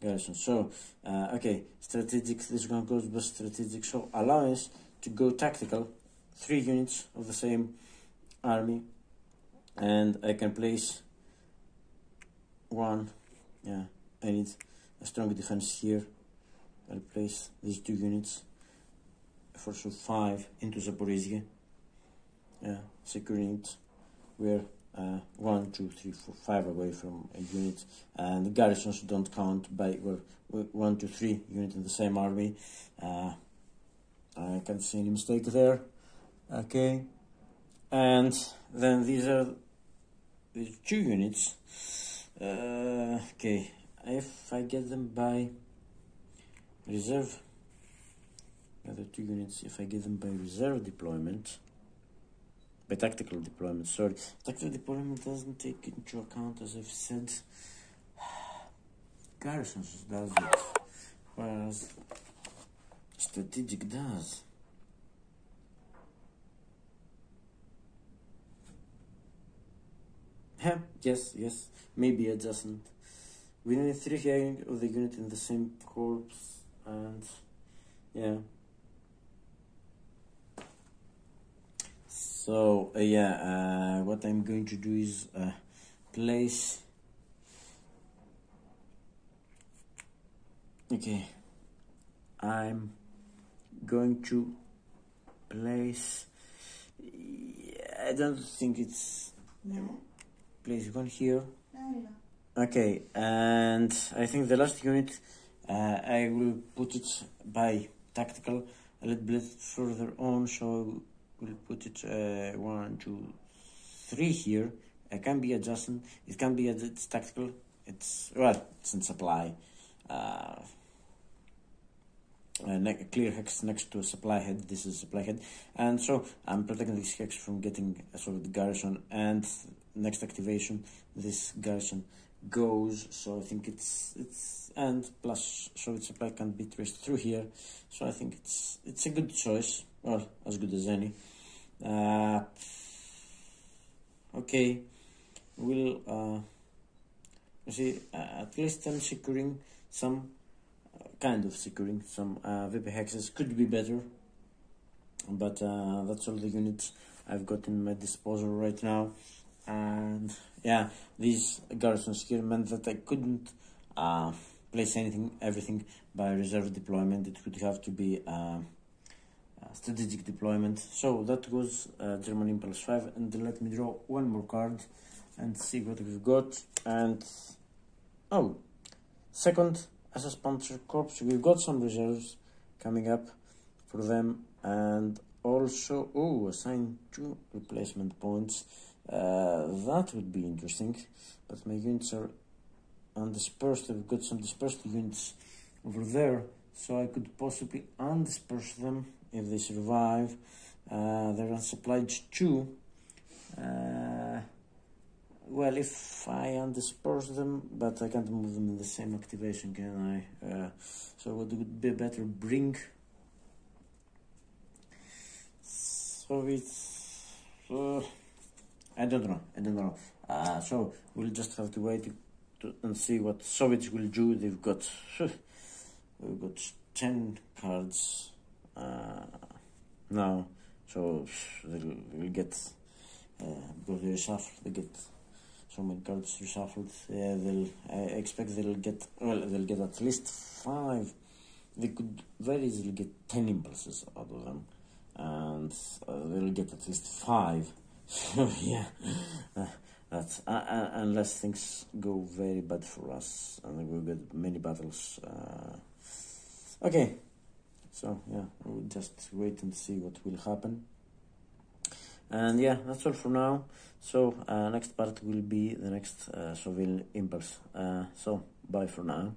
garrisons. So okay, strategic, this one goes by strategic, so allow us to go tactical, 3 units of the same army, and I can place 1. Yeah, I need a strong defense here. I'll place these 2 units for 5 into Zaporizhzhia. Yeah, securing it. We're 1, 2, 3, 4, 5 away from a unit, and the garrisons don't count by, well, 1, 2, 3 units in the same army. I can't see any mistake there. Okay, and then these are these 2 units. Okay, if I get them by reserve, the other 2 units, if I get them by reserve deployment, by tactical deployment, sorry. Tactical deployment doesn't take into account, as I've said, garrisons, does it? Whereas strategic does. Yes, maybe adjacent. We need 3 of the unit in the same corps, and yeah. So yeah, what I'm going to do is place. Okay, I'm going to place. I don't think it's. No. Place 1 here. No. Okay, and I think the last unit, I will put it by tactical a little bit further on, so we'll put it 1, 2, 3 here. It can be adjacent, it can be it's tactical, it's in supply. Clear hex next to a supply head. This is supply head, and so I'm protecting this hex from getting a solid garrison, and next activation this garrison goes, so I think it's and plus solid supply can be traced through here, so I think it's a good choice, well, as good as any. Okay, we'll see, at least I'm securing some kind of securing some VP hexes. Could be better, but that's all the units I've got in my disposal right now. And yeah, these garrisons here meant that I couldn't place everything by reserve deployment. It would have to be strategic deployment. So that was German Impulse 5, and let me draw one more card and see what we've got. And oh, second SS Panzer Corps, we've got some reserves coming up for them, and also assign 2 replacement points. That would be interesting, but my units are undispersed. I've got some dispersed units over there, so I could possibly undisperse them if they survive. They're unsupplied 2. Well, if I undisperse them, but I can't move them in the same activation, can I? So what would be better? Bring Soviets. I don't know. So we'll just have to wait and see what Soviets will do. We've got 10 cards now, so they'll get because they reshuffle. They get so many cards reshuffled. I expect they'll get at least 5. They could very easily get 10 impulses out of them, and they'll get at least 5. So yeah, that's unless things go very bad for us and we'll get many battles. Okay, so yeah, we'll just wait and see what will happen. And yeah, that's all for now. So next part will be the next Soviet impulse. So bye for now.